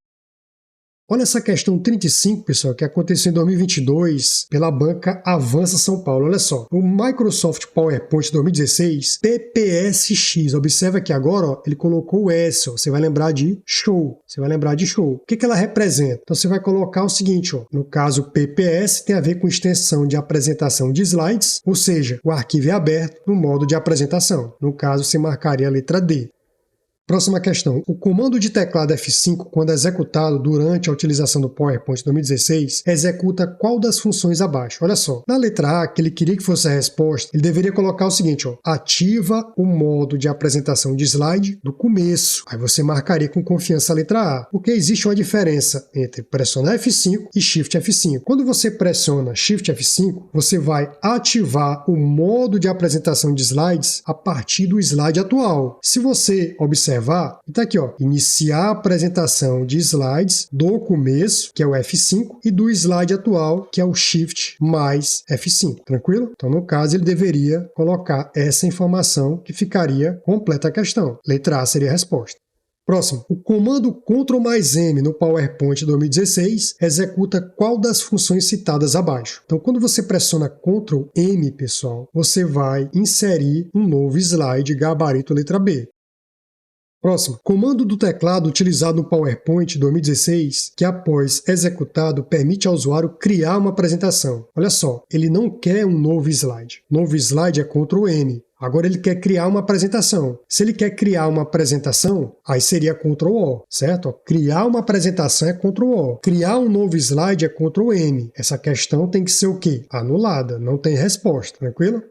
Olha essa questão 35, pessoal, que aconteceu em 2022 pela banca Avança São Paulo. Olha só, o Microsoft PowerPoint 2016, PPSX. Observa aqui agora, ó, ele colocou o S, ó, você vai lembrar de show. Você vai lembrar de show. O que ela representa? Então você vai colocar o seguinte, ó, no caso PPS tem a ver com extensão de apresentação de slides, ou seja, o arquivo é aberto no modo de apresentação. No caso, você marcaria a letra D. Próxima questão. O comando de teclado F5, quando executado durante a utilização do PowerPoint 2016, executa qual das funções abaixo? Olha só. Na letra A, que ele queria que fosse a resposta, ele deveria colocar o seguinte, ó, ativa o modo de apresentação de slide do começo. Aí você marcaria com confiança a letra A, porque existe uma diferença entre pressionar F5 e Shift F5. Quando você pressiona Shift F5, você vai ativar o modo de apresentação de slides a partir do slide atual. Se você observar, está aqui, ó, iniciar a apresentação de slides do começo, que é o F5, e do slide atual, que é o Shift mais F5. Tranquilo? Então, no caso, ele deveria colocar essa informação que ficaria completa a questão. Letra A seria a resposta. Próximo, o comando Ctrl mais M no PowerPoint 2016 executa qual das funções citadas abaixo. Então, quando você pressiona Ctrl M, pessoal, você vai inserir um novo slide gabarito letra B. Próximo, comando do teclado utilizado no PowerPoint 2016, que após executado permite ao usuário criar uma apresentação. Olha só, ele não quer um novo slide. Novo slide é Ctrl M. Agora ele quer criar uma apresentação. Se ele quer criar uma apresentação, aí seria Ctrl O, certo? Criar uma apresentação é Ctrl O. Criar um novo slide é Ctrl M. Essa questão tem que ser o quê? Anulada, não tem resposta, tranquilo?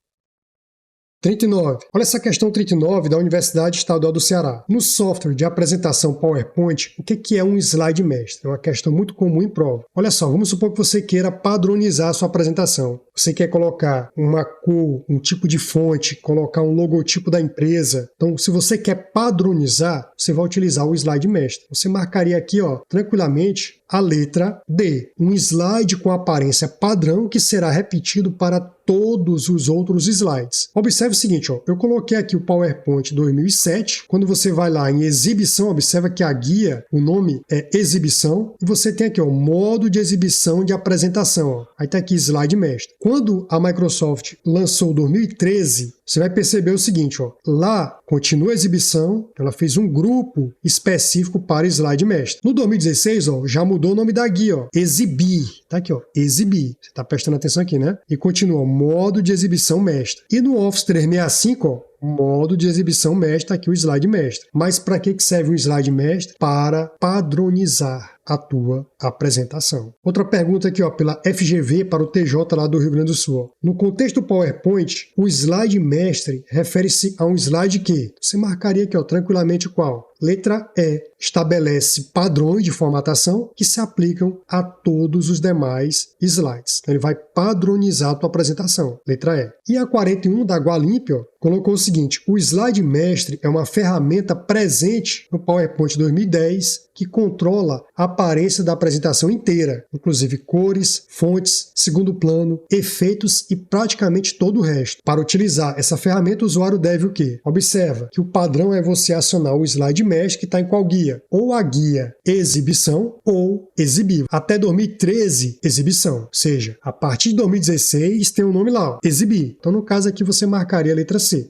39. Olha essa questão 39 da Universidade Estadual do Ceará. No software de apresentação PowerPoint, o que é um slide mestre? É uma questão muito comum em prova. Olha só, vamos supor que você queira padronizar a sua apresentação. Você quer colocar uma cor, um tipo de fonte, colocar um logotipo da empresa. Então, se você quer padronizar, você vai utilizar o slide mestre. Você marcaria aqui, ó, tranquilamente, a letra D. Um slide com aparência padrão que será repetido para todos os outros slides. Observe o seguinte, ó, eu coloquei aqui o PowerPoint 2007. Quando você vai lá em exibição, observa que a guia, o nome é exibição, e você tem aqui, ó, modo de exibição de apresentação. Ó. Aí tá aqui slide mestre. Quando a Microsoft lançou 2013, você vai perceber o seguinte, ó, lá continua a exibição, ela fez um grupo específico para slide mestre. No 2016, ó, já mudou o nome da guia, ó, exibir, tá aqui, ó, exibir. Você tá prestando atenção aqui, né? E continua modo de exibição mestre. E no Office 365, ó, modo de exibição mestre, tá aqui o slide mestre. Mas para que serve o slide mestre? Para padronizar a tua apresentação. Outra pergunta aqui, ó, pela FGV para o TJ lá do Rio Grande do Sul. Ó. No contexto do PowerPoint, o slide mestre refere-se a um slide que você marcaria aqui, ó, tranquilamente qual? Letra E. Estabelece padrões de formatação que se aplicam a todos os demais slides. Então, ele vai padronizar a tua apresentação. Letra E. E a 41 da Gualimp, ó, colocou o seguinte: o slide mestre é uma ferramenta presente no PowerPoint 2010 que controla a aparência da apresentação inteira, inclusive cores, fontes, segundo plano, efeitos e praticamente todo o resto. Para utilizar essa ferramenta, o usuário deve o quê? Observa que o padrão é você acionar o slide mestre que está em qual guia? Ou a guia exibição ou exibir. Até 2013, exibição. Ou seja, a partir de 2016 tem um nome lá, ó, exibir. Então, no caso aqui, você marcaria a letra C.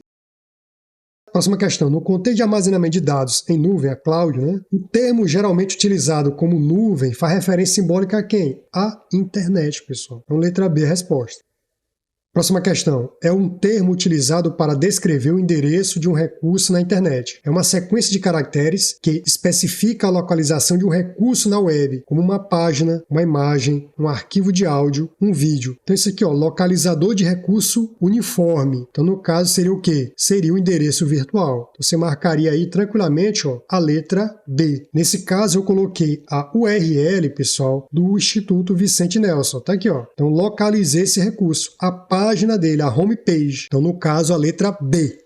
Próxima questão. No contexto de armazenamento de dados em nuvem, a cloud, né, o termo geralmente utilizado como nuvem faz referência simbólica a quem? A internet, pessoal. Então, letra B a resposta. Próxima questão. É um termo utilizado para descrever o endereço de um recurso na internet. É uma sequência de caracteres que especifica a localização de um recurso na web, como uma página, uma imagem, um arquivo de áudio, um vídeo. Então isso aqui, ó, localizador de recurso uniforme. Então no caso seria o quê? Seria o endereço virtual. Então, você marcaria aí tranquilamente, ó, a letra D. Nesse caso eu coloquei a URL, pessoal, do Instituto Vicente Nelson. Tá aqui, ó. Então localizei esse recurso. A página dele, a homepage. Então, no caso, a letra B.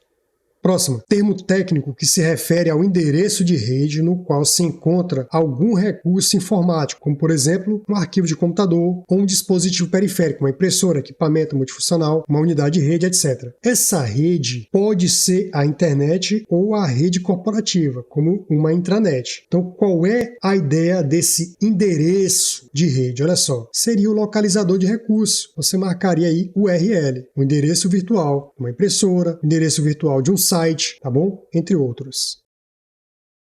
Próximo, termo técnico que se refere ao endereço de rede no qual se encontra algum recurso informático, como, por exemplo, um arquivo de computador ou um dispositivo periférico, uma impressora, equipamento multifuncional, uma unidade de rede, etc. Essa rede pode ser a internet ou a rede corporativa, como uma intranet. Então, qual é a ideia desse endereço de rede? Olha só, seria o localizador de recurso. Você marcaria aí o URL, o endereço virtual, uma impressora, endereço virtual de um site, tá bom? Entre outros.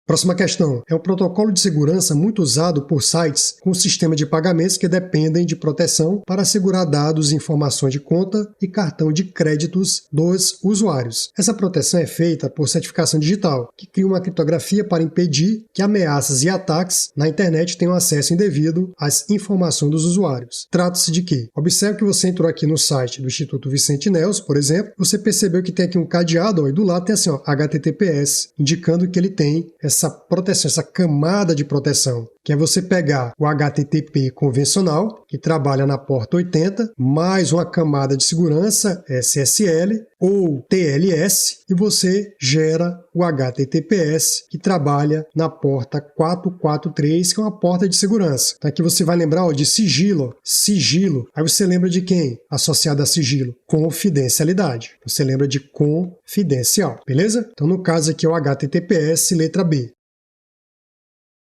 Próxima questão. É um protocolo de segurança muito usado por sites com sistema de pagamentos que dependem de proteção para assegurar dados e informações de conta e cartão de créditos dos usuários. Essa proteção é feita por certificação digital, que cria uma criptografia para impedir que ameaças e ataques na internet tenham acesso indevido às informações dos usuários. Trata-se de quê? Observe que você entrou aqui no site do Instituto Vicente Nelson, por exemplo, você percebeu que tem aqui um cadeado, ó, e do lado tem assim, ó, HTTPS, indicando que ele tem essa proteção, essa camada de proteção, que é você pegar o HTTP convencional, que trabalha na porta 80, mais uma camada de segurança SSL ou TLS, e você gera o HTTPS, que trabalha na porta 443, que é uma porta de segurança. Então aqui você vai lembrar, ó, de sigilo, sigilo. Aí você lembra de quem? Associado a sigilo? Confidencialidade. Você lembra de confidencial, beleza? Então no caso aqui é o HTTPS, letra B.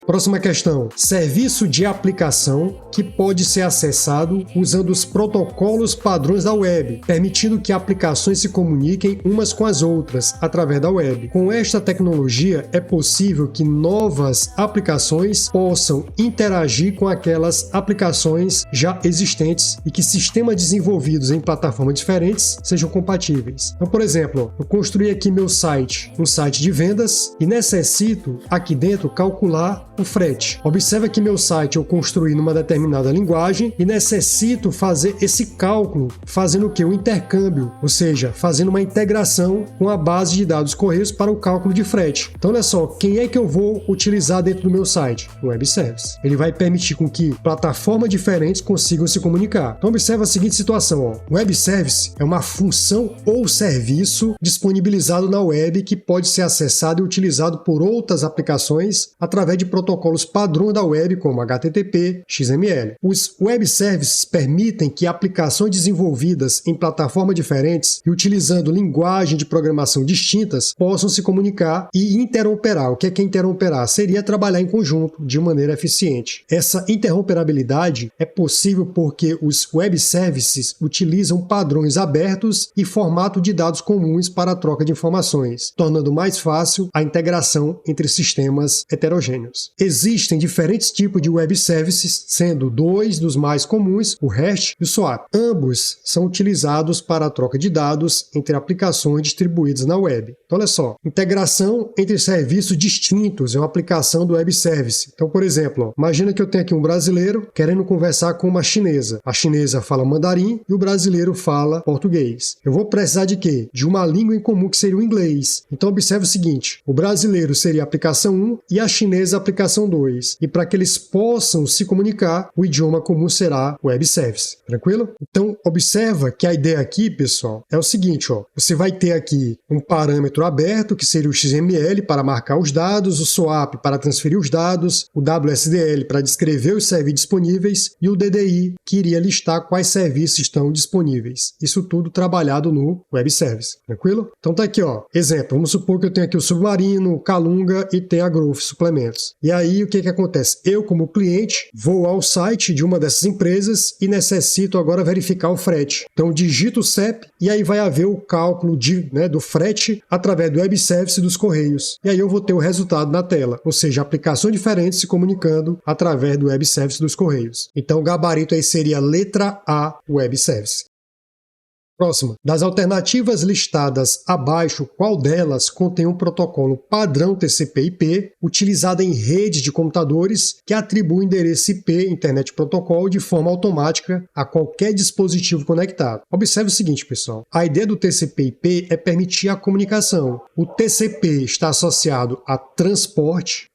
Próxima questão. Serviço de aplicação que pode ser acessado usando os protocolos padrões da web, permitindo que aplicações se comuniquem umas com as outras através da web. Com esta tecnologia, é possível que novas aplicações possam interagir com aquelas aplicações já existentes e que sistemas desenvolvidos em plataformas diferentes sejam compatíveis. Então, por exemplo, eu construí aqui meu site, um site de vendas, e necessito aqui dentro calcular o frete. Observa que meu site eu construí numa determinada linguagem e necessito fazer esse cálculo, fazendo o quê? O intercâmbio, ou seja, fazendo uma integração com a base de dados Correios para o cálculo de frete. Então, olha só, quem é que eu vou utilizar dentro do meu site? O Web Service. Ele vai permitir com que plataformas diferentes consigam se comunicar. Então, observa a seguinte situação, ó. O Web Service é uma função ou serviço disponibilizado na web que pode ser acessado e utilizado por outras aplicações através de protocolos padrão da web, como HTTP, XML. Os Web Services permitem que aplicações desenvolvidas em plataformas diferentes e utilizando linguagem de programação distintas possam se comunicar e interoperar. O que é interoperar? Seria trabalhar em conjunto de maneira eficiente. Essa interoperabilidade é possível porque os Web Services utilizam padrões abertos e formato de dados comuns para a troca de informações, tornando mais fácil a integração entre sistemas heterogêneos. Existem diferentes tipos de Web Services, sendo dois dos mais comuns, o REST e o SOAP. Ambos são utilizados para a troca de dados entre aplicações distribuídas na web. Então, olha só, integração entre serviços distintos é uma aplicação do Web Service. Então, por exemplo, imagina que eu tenho aqui um brasileiro querendo conversar com uma chinesa. A chinesa fala mandarim e o brasileiro fala português. Eu vou precisar de quê? De uma língua em comum que seria o inglês. Então, observe o seguinte, o brasileiro seria a aplicação 1 e a chinesa a aplicação 2. E para que eles possam se comunicar, o idioma comum será o Web Service. Tranquilo? Então, observa que a ideia aqui, pessoal, é o seguinte, ó. Você vai ter aqui um parâmetro aberto, que seria o XML para marcar os dados, o SOAP para transferir os dados, o WSDL para descrever os serviços disponíveis e o DDI, que iria listar quais serviços estão disponíveis. Isso tudo trabalhado no Web Service. Tranquilo? Então tá aqui, ó. Exemplo, vamos supor que eu tenho aqui o Submarino, o Calunga e tem a Growth Suplementos. E aí, o que acontece? Eu, como cliente, vou ao site de uma dessas empresas e necessito agora verificar o frete. Então, digito o CEP e aí vai haver o cálculo do frete através do Web Service dos Correios. E aí eu vou ter o resultado na tela, ou seja, aplicações diferentes se comunicando através do Web Service dos Correios. Então, o gabarito aí seria letra A, Web Service. Próxima. Das alternativas listadas abaixo, qual delas contém um protocolo padrão TCP/IP utilizado em redes de computadores que atribui o endereço IP Internet Protocol de forma automática a qualquer dispositivo conectado? Observe o seguinte, pessoal. A ideia do TCP/IP é permitir a comunicação. O TCP está associado a transporte,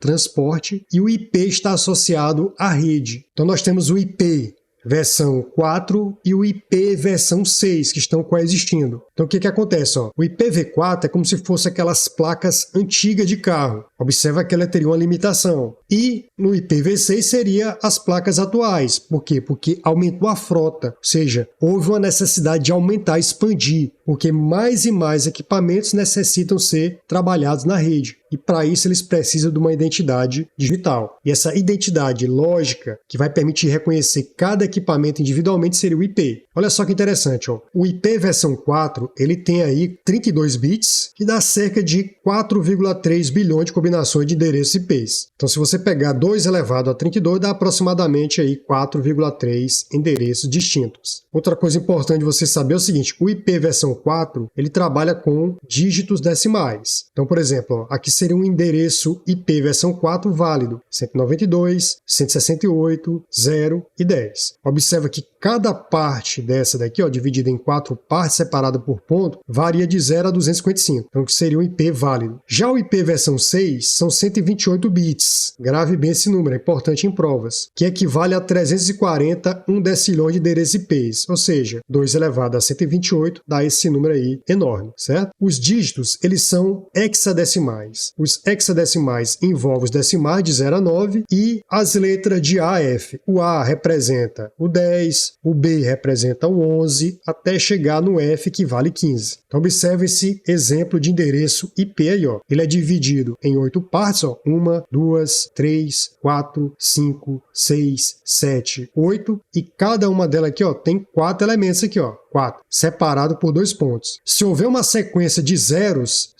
e o IP está associado à rede. Então nós temos o IP versão 4 e o IP versão 6, que estão coexistindo. Então o que acontece? Ó? O IPv4 é como se fosse aquelas placas antigas de carro. Observa que ela teria uma limitação. E no IPv6 seria as placas atuais. Por quê? Porque aumentou a frota, ou seja, houve uma necessidade de aumentar, expandir, porque mais e mais equipamentos necessitam ser trabalhados na rede. E para isso eles precisam de uma identidade digital. E essa identidade lógica que vai permitir reconhecer cada equipamento individualmente seria o IP. Olha só que interessante, ó. O IP versão 4, ele tem aí 32 bits, que dá cerca de 4,3 bilhões de combinações de endereços IPs. Então, se você pegar 2 elevado a 32, dá aproximadamente aí 4,3 endereços distintos. Outra coisa importante de você saber é o seguinte, o IP versão 4, ele trabalha com dígitos decimais. Então, por exemplo, ó, aqui seria um endereço IP versão 4 válido, 192, 168, 0 e 10. Observa que cada parte dessa daqui, ó, dividida em 4 partes separadas por ponto, varia de 0 a 255, então que seria um IP válido. Já o IP versão 6 são 128 bits, grave bem esse número, é importante em provas, que equivale a 340 decilhões de endereços IPs, ou seja, 2 elevado a 128 dá esse número aí enorme, certo? Os dígitos, eles são hexadecimais. Os hexadecimais envolvem os decimais de 0 a 9 e as letras de A a F. O A representa o 10, o B representa o 11, até chegar no F, que vale 15. Então, observe esse exemplo de endereço IP aí, ó. Ele é dividido em 8 partes, ó. 1, 2, 3, 4, 5, 6, 7, 8. E cada uma delas aqui, ó, tem 4 elementos aqui, ó. 4, separado por 2 pontos. Se houver uma sequência de zeros,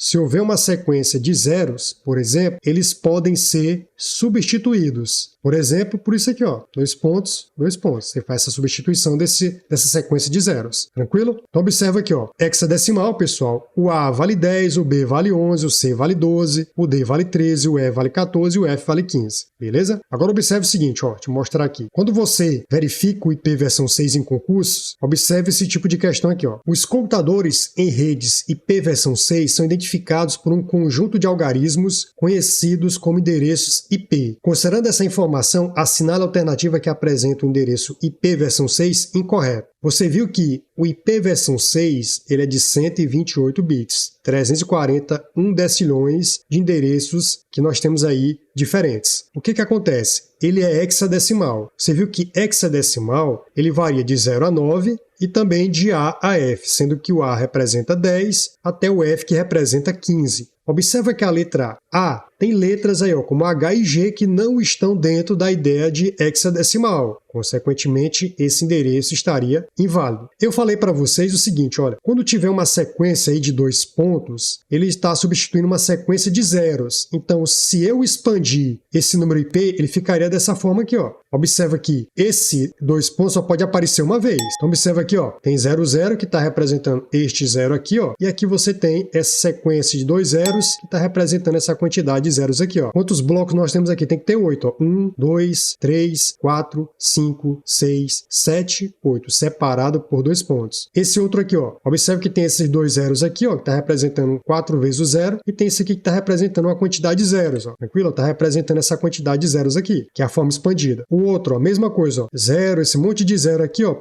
por exemplo, eles podem ser substituídos. Por exemplo, por isso aqui, ó, 2 pontos, 2 pontos. Você faz essa substituição dessa sequência de zeros. Tranquilo? Então observa aqui, ó, hexadecimal, pessoal, o A vale 10, o B vale 11, o C vale 12, o D vale 13, o E vale 14 e o F vale 15. Beleza? Agora observe o seguinte, ó, deixa eu mostrar aqui. Quando você verifica o IP versão 6 em concursos, observe esse tipo de questão aqui, ó. Os computadores em redes IP versão 6 são identificados por um conjunto de algarismos conhecidos como endereços IP. Considerando essa informação, assinale a alternativa que apresenta o endereço IP versão 6 incorreto. Você viu que o IP versão 6 ele é de 128 bits, 341 decilhões de endereços que nós temos aí diferentes. O que acontece? Ele é hexadecimal. Você viu que hexadecimal ele varia de 0 a 9 e também de A a F, sendo que o A representa 10 até o F que representa 15. Observa que a letra A tem letras aí, ó, como H e G que não estão dentro da ideia de hexadecimal. Consequentemente, esse endereço estaria inválido. Eu falei para vocês o seguinte, olha, quando tiver uma sequência aí de 2 pontos, ele está substituindo uma sequência de zeros. Então, se eu expandir esse número IP, ele ficaria dessa forma aqui, ó. Observa que esse 2 pontos só pode aparecer uma vez. Então, observa aqui, ó, tem 0, 0 que está representando este 0 aqui, ó, e aqui você tem essa sequência de 2 zeros que está representando essa quantidade de zeros aqui, ó. Quantos blocos nós temos aqui? Tem que ter 8, ó. 1, 2, 3, 4, 5, 6, 7, 8, separado por 2 pontos. Esse outro aqui, ó, observe que tem esses 2 zeros aqui, ó, que está representando 4 vezes o zero, e tem esse aqui que está representando uma quantidade de zeros, ó. Tranquilo? Está representando essa quantidade de zeros aqui, que é a forma expandida. O outro, ó, mesma coisa, ó, zero, esse monte de zero aqui, ó,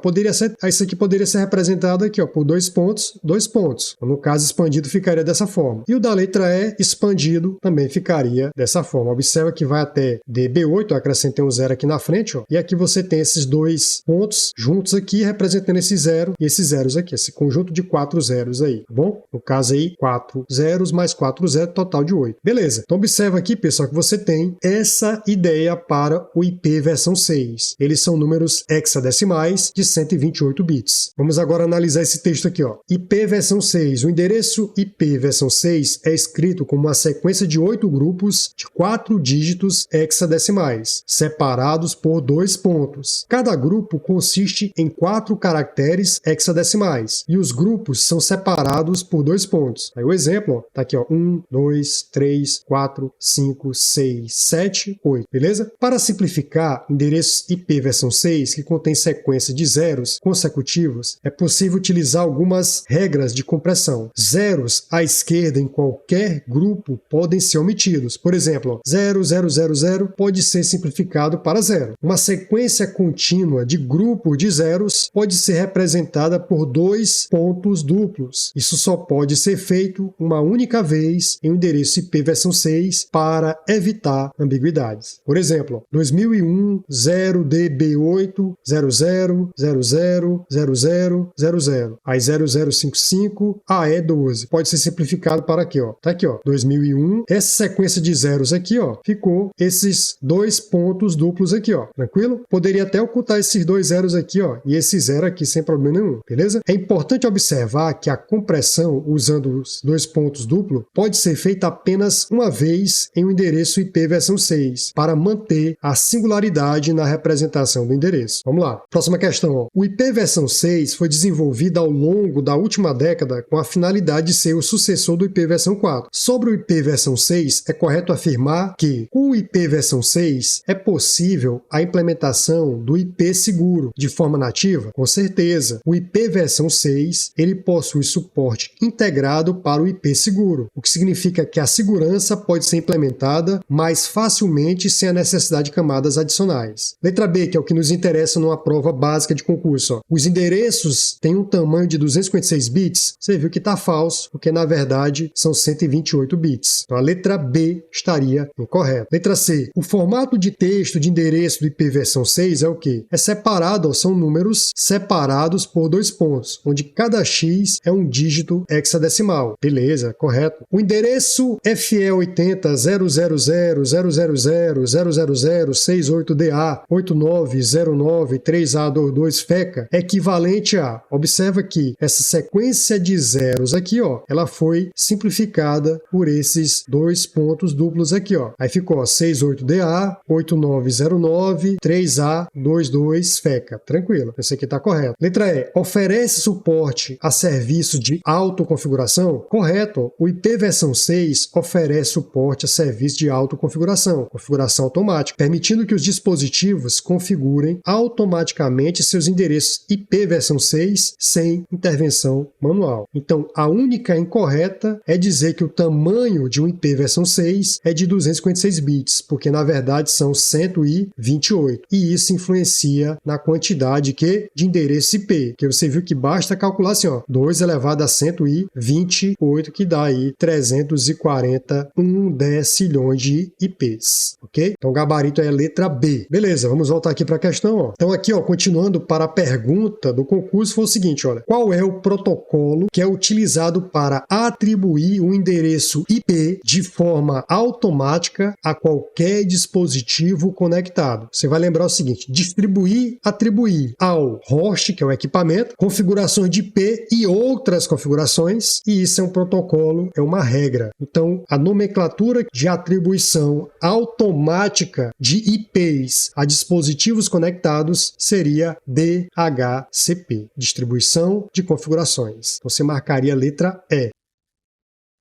esse aqui poderia ser representado aqui, ó, por 2 pontos, 2 pontos. No caso, expandido ficaria dessa forma. E o da letra E, expandido, também ficaria dessa forma. Observa que vai até DB8, eu acrescentei um zero aqui na frente, ó, e aqui você tem esses 2 pontos juntos aqui, representando esse zero e esses zeros aqui, esse conjunto de 4 zeros aí, tá bom? No caso aí, 4 zeros mais 4 zeros, total de 8. Beleza? Então observa aqui, pessoal, que você tem essa ideia para o IP versão 6. Eles são números hexadecimais de 128 bits. Vamos agora analisar esse texto aqui, ó. IP versão 6. O endereço IP versão 6 é escrito como uma sequência de 8 grupos de 4 dígitos hexadecimais, separados por 2 pontos. Cada grupo consiste em 4 caracteres hexadecimais e os grupos são separados por 2 pontos. Aí o exemplo, ó, tá aqui, ó, 1, 2, 3, 4, 5, 6, 7, 8, beleza? Para simplificar, endereços IP versão 6, que contém sequência de zeros consecutivos, é possível utilizar algumas regras de compressão. Zeros à esquerda em qualquer grupo podem ser omitidos. Por exemplo, 0, 0, 0, 0 pode ser simplificado para 0. Uma sequência contínua de grupos de zeros pode ser representada por 2 pontos duplos. Isso só pode ser feito uma única vez em um endereço IP versão 6 para evitar ambiguidades. Por exemplo, 2001, 0DB8, 00, 00, 00, 00. Aí 0055, AE12. Pode ser simplificado para aqui, ó. Tá aqui, ó. 2001. Essa sequência de zeros aqui, ó, ficou esses 2 pontos duplos aqui, ó. Tranquilo? Poderia até ocultar esses 2 zeros aqui, ó, e esse zero aqui sem problema nenhum, beleza? É importante observar que a compressão usando os 2 pontos duplos pode ser feita apenas uma vez em um endereço IP versão 6 para manter a singularidade na representação do endereço. Vamos lá. Próxima questão, ó. O IP versão 6 foi desenvolvido ao longo da última década com a finalidade de ser o sucessor do IP versão 4. Sobre o IP versão 6, é correto afirmar que com o IP versão 6 é possível a implementação do IP seguro de forma nativa? Com certeza. O IP versão 6, ele possui suporte integrado para o IP seguro, o que significa que a segurança pode ser implementada mais facilmente sem a necessidade de camadas adicionais. Letra B, que é o que nos interessa numa prova básica de concurso. Ó. Os endereços têm um tamanho de 256 bits, você viu que está falso, porque na verdade são 128 128 bits. Então a letra B estaria incorreta. Letra C. O formato de texto de endereço do IP versão 6 é o quê? É separado, são números separados por 2 pontos, onde cada X é um dígito hexadecimal. Beleza, correto. O endereço FE80.000.000.000.68DA 8909.3A22 FECA é equivalente a, observa que essa sequência de zeros aqui, ó, ela foi simplificada por esses 2 pontos duplos aqui, ó. Aí ficou 68DA 8909 3A22 FECA. Tranquilo, esse aqui está correto. Letra E. Oferece suporte a serviço de autoconfiguração? Correto. O IP versão 6 oferece suporte a serviço de autoconfiguração, configuração automática, permitindo que os dispositivos configurem automaticamente seus endereços IP versão 6 sem intervenção manual. Então, a única incorreta é dizer que o tamanho de um IP versão 6 é de 256 bits, porque na verdade são 128. E isso influencia na quantidade de endereços IP, que você viu que basta calcular assim, ó, 2 elevado a 128, que dá aí 341 decilhões de IPs, ok? Então o gabarito é a letra B. Beleza, vamos voltar aqui para a questão, ó. Então aqui, ó, continuando para a pergunta do concurso, foi o seguinte, olha, qual é o protocolo que é utilizado para atribuir um endereço IP de forma automática a qualquer dispositivo conectado? Você vai lembrar o seguinte, distribuir, atribuir ao host, que é o equipamento, configurações de IP e outras configurações, e isso é um protocolo, é uma regra. Então, a nomenclatura de atribuição automática de IPs a dispositivos conectados seria DHCP, distribuição de configurações. Você marcaria a letra E.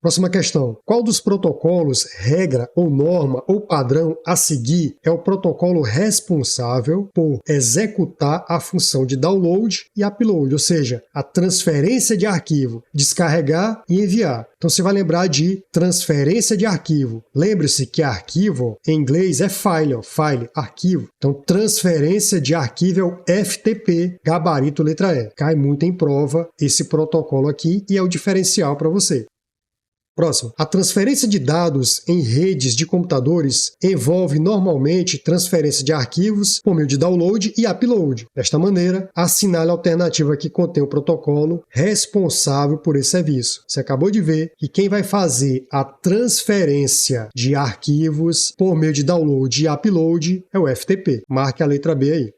Próxima questão. Qual dos protocolos, regra ou norma ou padrão a seguir é o protocolo responsável por executar a função de download e upload, ou seja, a transferência de arquivo, descarregar e enviar? Então você vai lembrar de transferência de arquivo. Lembre-se que arquivo em inglês é file, ó, file, arquivo. Então transferência de arquivo é o FTP, gabarito letra E. Cai muito em prova esse protocolo aqui e é o diferencial para você. Próximo. A transferência de dados em redes de computadores envolve normalmente transferência de arquivos por meio de download e upload. Desta maneira, assinale a alternativa que contém o protocolo responsável por esse serviço. Você acabou de ver que quem vai fazer a transferência de arquivos por meio de download e upload é o FTP. Marque a letra B aí.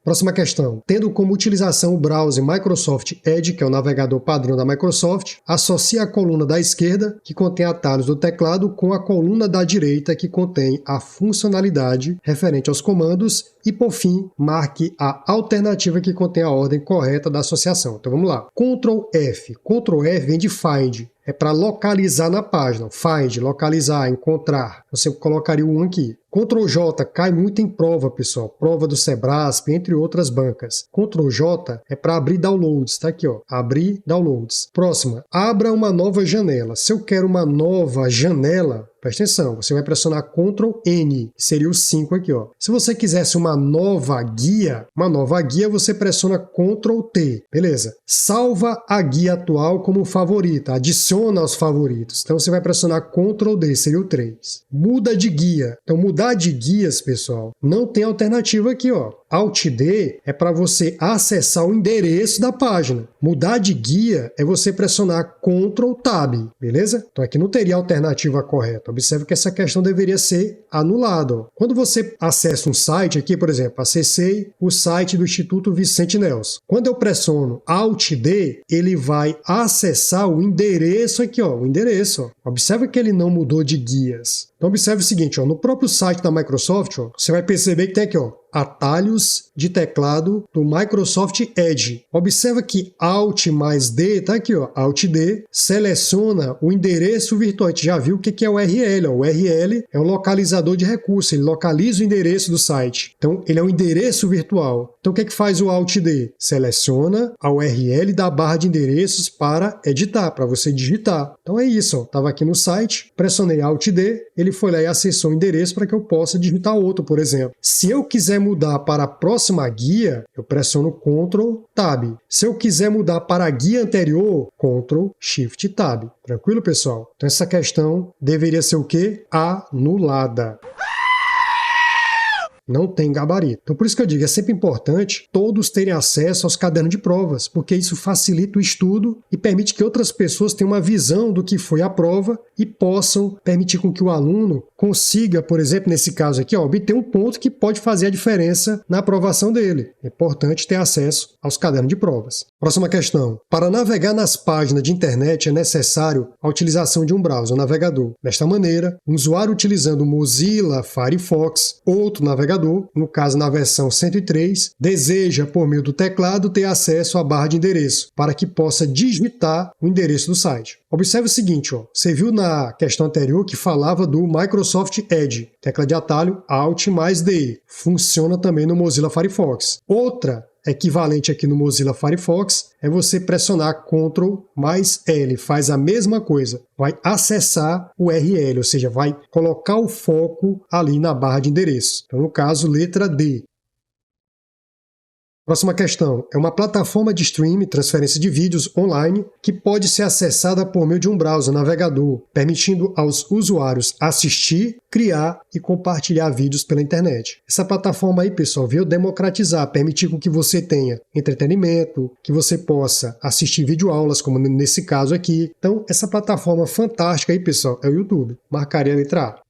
Próxima questão. Tendo como utilização o browser Microsoft Edge, que é o navegador padrão da Microsoft, associe a coluna da esquerda, que contém atalhos do teclado, com a coluna da direita, que contém a funcionalidade referente aos comandos, e, por fim, marque a alternativa que contém a ordem correta da associação. Então vamos lá. Ctrl F. Ctrl F vem de Find. É para localizar na página. Find, localizar, encontrar. Você colocaria o 1 aqui. Ctrl J cai muito em prova, pessoal. Prova do Sebrasp, entre outras bancas. Ctrl J é para abrir downloads. Tá aqui, ó. Abrir downloads. Próxima. Abra uma nova janela. Se eu quero uma nova janela, presta atenção, você vai pressionar Ctrl N, que seria o 5 aqui, ó. Se você quisesse uma nova guia, você pressiona Ctrl T, beleza? Salva a guia atual como favorita, adiciona aos favoritos. Então você vai pressionar Ctrl D, seria o 3. Muda de guia. Então mudar de guias, pessoal, não tem alternativa aqui, ó. Alt D é para você acessar o endereço da página. Mudar de guia é você pressionar Ctrl Tab, beleza? Então aqui não teria alternativa correta. Observe que essa questão deveria ser anulada. Ó. Quando você acessa um site aqui, por exemplo, acessei o site do Instituto Vicente Nelson. Quando eu pressiono Alt D, ele vai acessar o endereço aqui, ó, o endereço. Ó. Observe que ele não mudou de guias. Então observe o seguinte, ó, no próprio site da Microsoft, ó, você vai perceber que tem aqui, ó, atalhos de teclado do Microsoft Edge. Observa que Alt mais D, tá aqui, ó, Alt D, seleciona o endereço virtual. A gente já viu o que é o URL. Ó. O URL é um localizador de recurso, ele localiza o endereço do site. Então, ele é um endereço virtual. Então o que é que faz o Alt D? Seleciona a URL da barra de endereços para editar, para você digitar. Então é isso, estava aqui no site, pressionei Alt D, ele foi lá e acessou o endereço para que eu possa digitar outro, por exemplo. Se eu quiser mudar para a próxima guia, eu pressiono Ctrl Tab. Se eu quiser mudar para a guia anterior, Ctrl Shift Tab. Tranquilo, pessoal? Então essa questão deveria ser o quê? Anulada. Não tem gabarito. Então por isso que eu digo, é sempre importante todos terem acesso aos cadernos de provas, porque isso facilita o estudo e permite que outras pessoas tenham uma visão do que foi a prova e possam permitir com que o aluno consiga, por exemplo, nesse caso aqui, obter um ponto que pode fazer a diferença na aprovação dele. É importante ter acesso aos cadernos de provas. Próxima questão. Para navegar nas páginas de internet é necessário a utilização de um browser, um navegador. Desta maneira, um usuário utilizando o Mozilla Firefox, outro navegador, no caso na versão 103, deseja, por meio do teclado, ter acesso à barra de endereço, para que possa digitar o endereço do site. Observe o seguinte, você viu na questão anterior que falava do Microsoft Edge, tecla de atalho Alt mais D, funciona também no Mozilla Firefox. Outra equivalente aqui no Mozilla Firefox é você pressionar Ctrl mais L, faz a mesma coisa, vai acessar o URL, ou seja, vai colocar o foco ali na barra de endereço. Então, no caso, letra D. Próxima questão. É uma plataforma de streaming, transferência de vídeos online, que pode ser acessada por meio de um browser, navegador, permitindo aos usuários assistir, criar e compartilhar vídeos pela internet. Essa plataforma aí, pessoal, veio democratizar, permitir com que você tenha entretenimento, que você possa assistir videoaulas, como nesse caso aqui. Então, essa plataforma fantástica aí, pessoal, é o YouTube. Marcaria a letra A.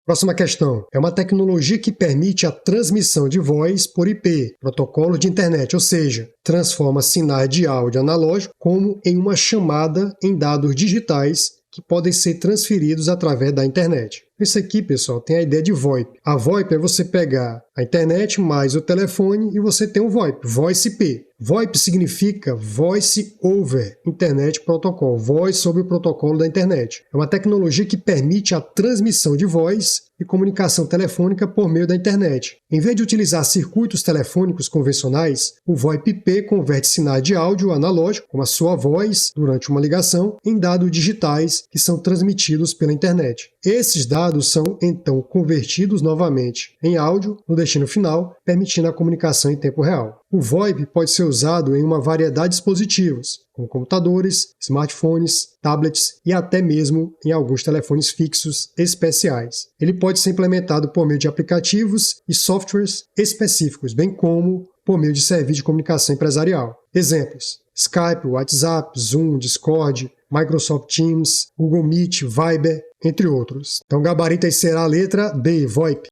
Próxima questão. É uma tecnologia que permite a transmissão de voz por IP, protocolo de internet, ou seja, transforma sinais de áudio analógico como em uma chamada em dados digitais que podem ser transferidos através da internet. Isso aqui, pessoal, tem a ideia de VoIP. A VoIP é você pegar a internet mais o telefone e você tem um VoIP, Voice IP. VoIP significa Voice over Internet Protocol, voz sobre o protocolo da internet. É uma tecnologia que permite a transmissão de voz e comunicação telefônica por meio da internet. Em vez de utilizar circuitos telefônicos convencionais, o VoIP IP converte sinais de áudio analógico, como a sua voz, durante uma ligação, em dados digitais que são transmitidos pela internet. Esses dados são, então, convertidos novamente em áudio no destino final, permitindo a comunicação em tempo real. O VoIP pode ser usado em uma variedade de dispositivos, como computadores, smartphones, tablets e até mesmo em alguns telefones fixos especiais. Ele pode ser implementado por meio de aplicativos e softwares específicos, bem como por meio de serviços de comunicação empresarial. Exemplos: Skype, WhatsApp, Zoom, Discord, Microsoft Teams, Google Meet, Viber, entre outros. Então, o gabarito aí será a letra B, VoIP.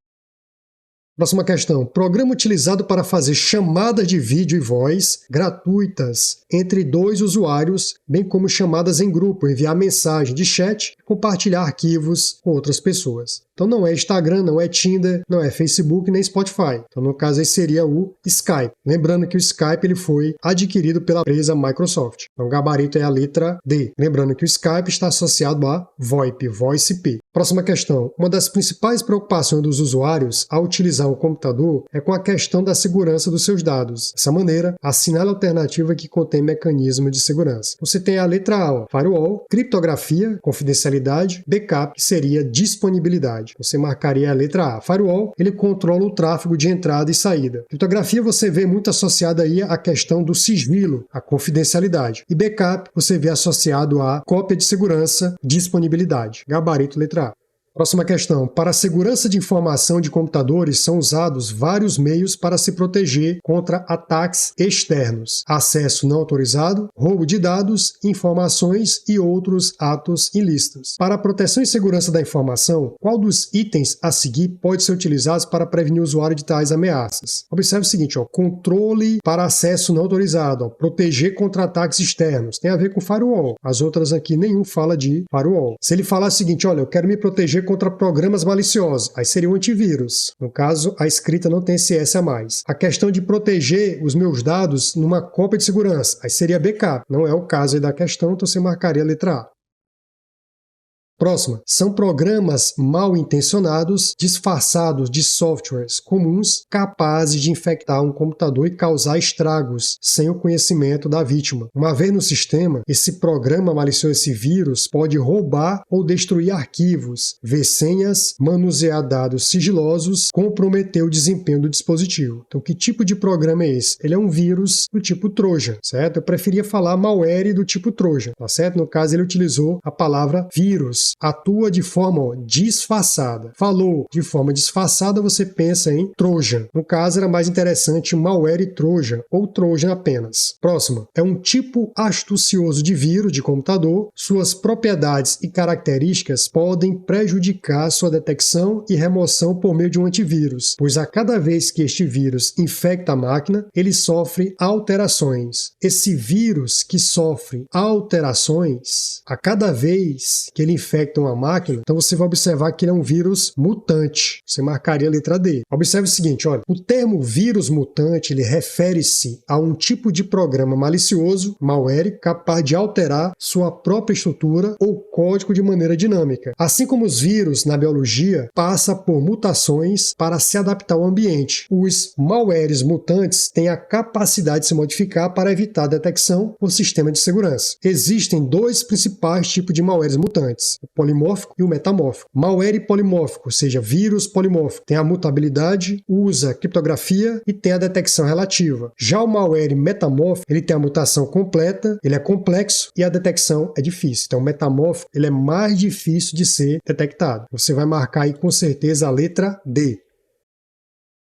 Próxima questão. Programa utilizado para fazer chamadas de vídeo e voz gratuitas entre dois usuários, bem como chamadas em grupo, enviar mensagem de chat e compartilhar arquivos com outras pessoas. Então não é Instagram, não é Tinder, não é Facebook, nem Spotify. Então no caso aí seria o Skype. Lembrando que o Skype ele foi adquirido pela empresa Microsoft. Então o gabarito é a letra D. Lembrando que o Skype está associado a VoIP, Voice IP. Próxima questão. Uma das principais preocupações dos usuários ao utilizar o computador é com a questão da segurança dos seus dados. Dessa maneira, assinale a alternativa que contém mecanismo de segurança. Você tem a letra A, firewall, criptografia, confidencialidade, backup, que seria disponibilidade. Você marcaria a letra A. Firewall, ele controla o tráfego de entrada e saída. Criptografia você vê muito associada aí à questão do sigilo, a confidencialidade. E backup você vê associado à cópia de segurança, disponibilidade. Gabarito letra A. Próxima questão. Para a segurança de informação de computadores, são usados vários meios para se proteger contra ataques externos, acesso não autorizado, roubo de dados, informações e outros atos ilícitos. Para a proteção e segurança da informação, qual dos itens a seguir pode ser utilizado para prevenir o usuário de tais ameaças? Observe o seguinte, controle para acesso não autorizado, proteger contra ataques externos, tem a ver com firewall. As outras aqui nenhum fala de firewall. Se ele falar o seguinte, olha, eu quero me proteger contra programas maliciosos, aí seria um antivírus. No caso, a escrita não tem esse S a mais. A questão de proteger os meus dados numa cópia de segurança, aí seria backup. Não é o caso aí da questão, então você marcaria a letra A. Próxima. São programas mal intencionados, disfarçados de softwares comuns, capazes de infectar um computador e causar estragos, sem o conhecimento da vítima. Uma vez no sistema, esse programa malicioso, esse vírus, pode roubar ou destruir arquivos, ver senhas, manusear dados sigilosos, comprometer o desempenho do dispositivo. Então, que tipo de programa é esse? Ele é um vírus do tipo Trojan, certo? Eu preferia falar malware do tipo Trojan, tá certo? No caso, ele utilizou a palavra vírus. Atua de forma disfarçada. Falou de forma disfarçada, você pensa em Trojan. No caso, era mais interessante malware Trojan ou Trojan apenas. Próxima. É um tipo astucioso de vírus de computador. Suas propriedades e características podem prejudicar sua detecção e remoção por meio de um antivírus, pois a cada vez que este vírus infecta a máquina, ele sofre alterações. Esse vírus que sofre alterações, a cada vez que ele infecta uma máquina, então você vai observar que ele é um vírus mutante. Você marcaria a letra D. Observe o seguinte, olha, o termo vírus mutante, ele refere-se a um tipo de programa malicioso, malware, capaz de alterar sua própria estrutura ou código de maneira dinâmica. Assim como os vírus na biologia passa por mutações para se adaptar ao ambiente. Os malwares mutantes têm a capacidade de se modificar para evitar a detecção por sistema de segurança. Existem dois principais tipos de malwares mutantes, o polimórfico e o metamórfico. Malware polimórfico, ou seja, vírus polimórfico, tem a mutabilidade, usa criptografia e tem a detecção relativa. Já o malware metamórfico, ele tem a mutação completa, ele é complexo e a detecção é difícil. Então, o metamórfico, ele é mais difícil de ser detectado. Você vai marcar aí com certeza a letra D.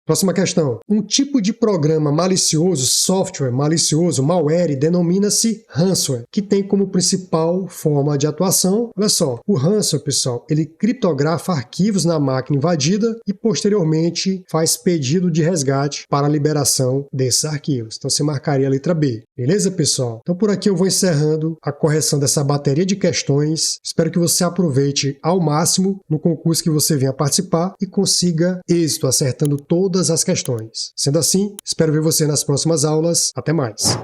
Próxima questão. Um tipo de programa malicioso, software malicioso, malware, denomina-se ransomware, que tem como principal forma de atuação, olha só, o ransomware, pessoal, ele criptografa arquivos na máquina invadida e posteriormente faz pedido de resgate para a liberação desses arquivos. Então você marcaria a letra B. Beleza, pessoal? Então por aqui eu vou encerrando a correção dessa bateria de questões. Espero que você aproveite ao máximo no concurso que você venha participar e consiga êxito acertando todas as questões. Sendo assim, espero ver você nas próximas aulas. Até mais!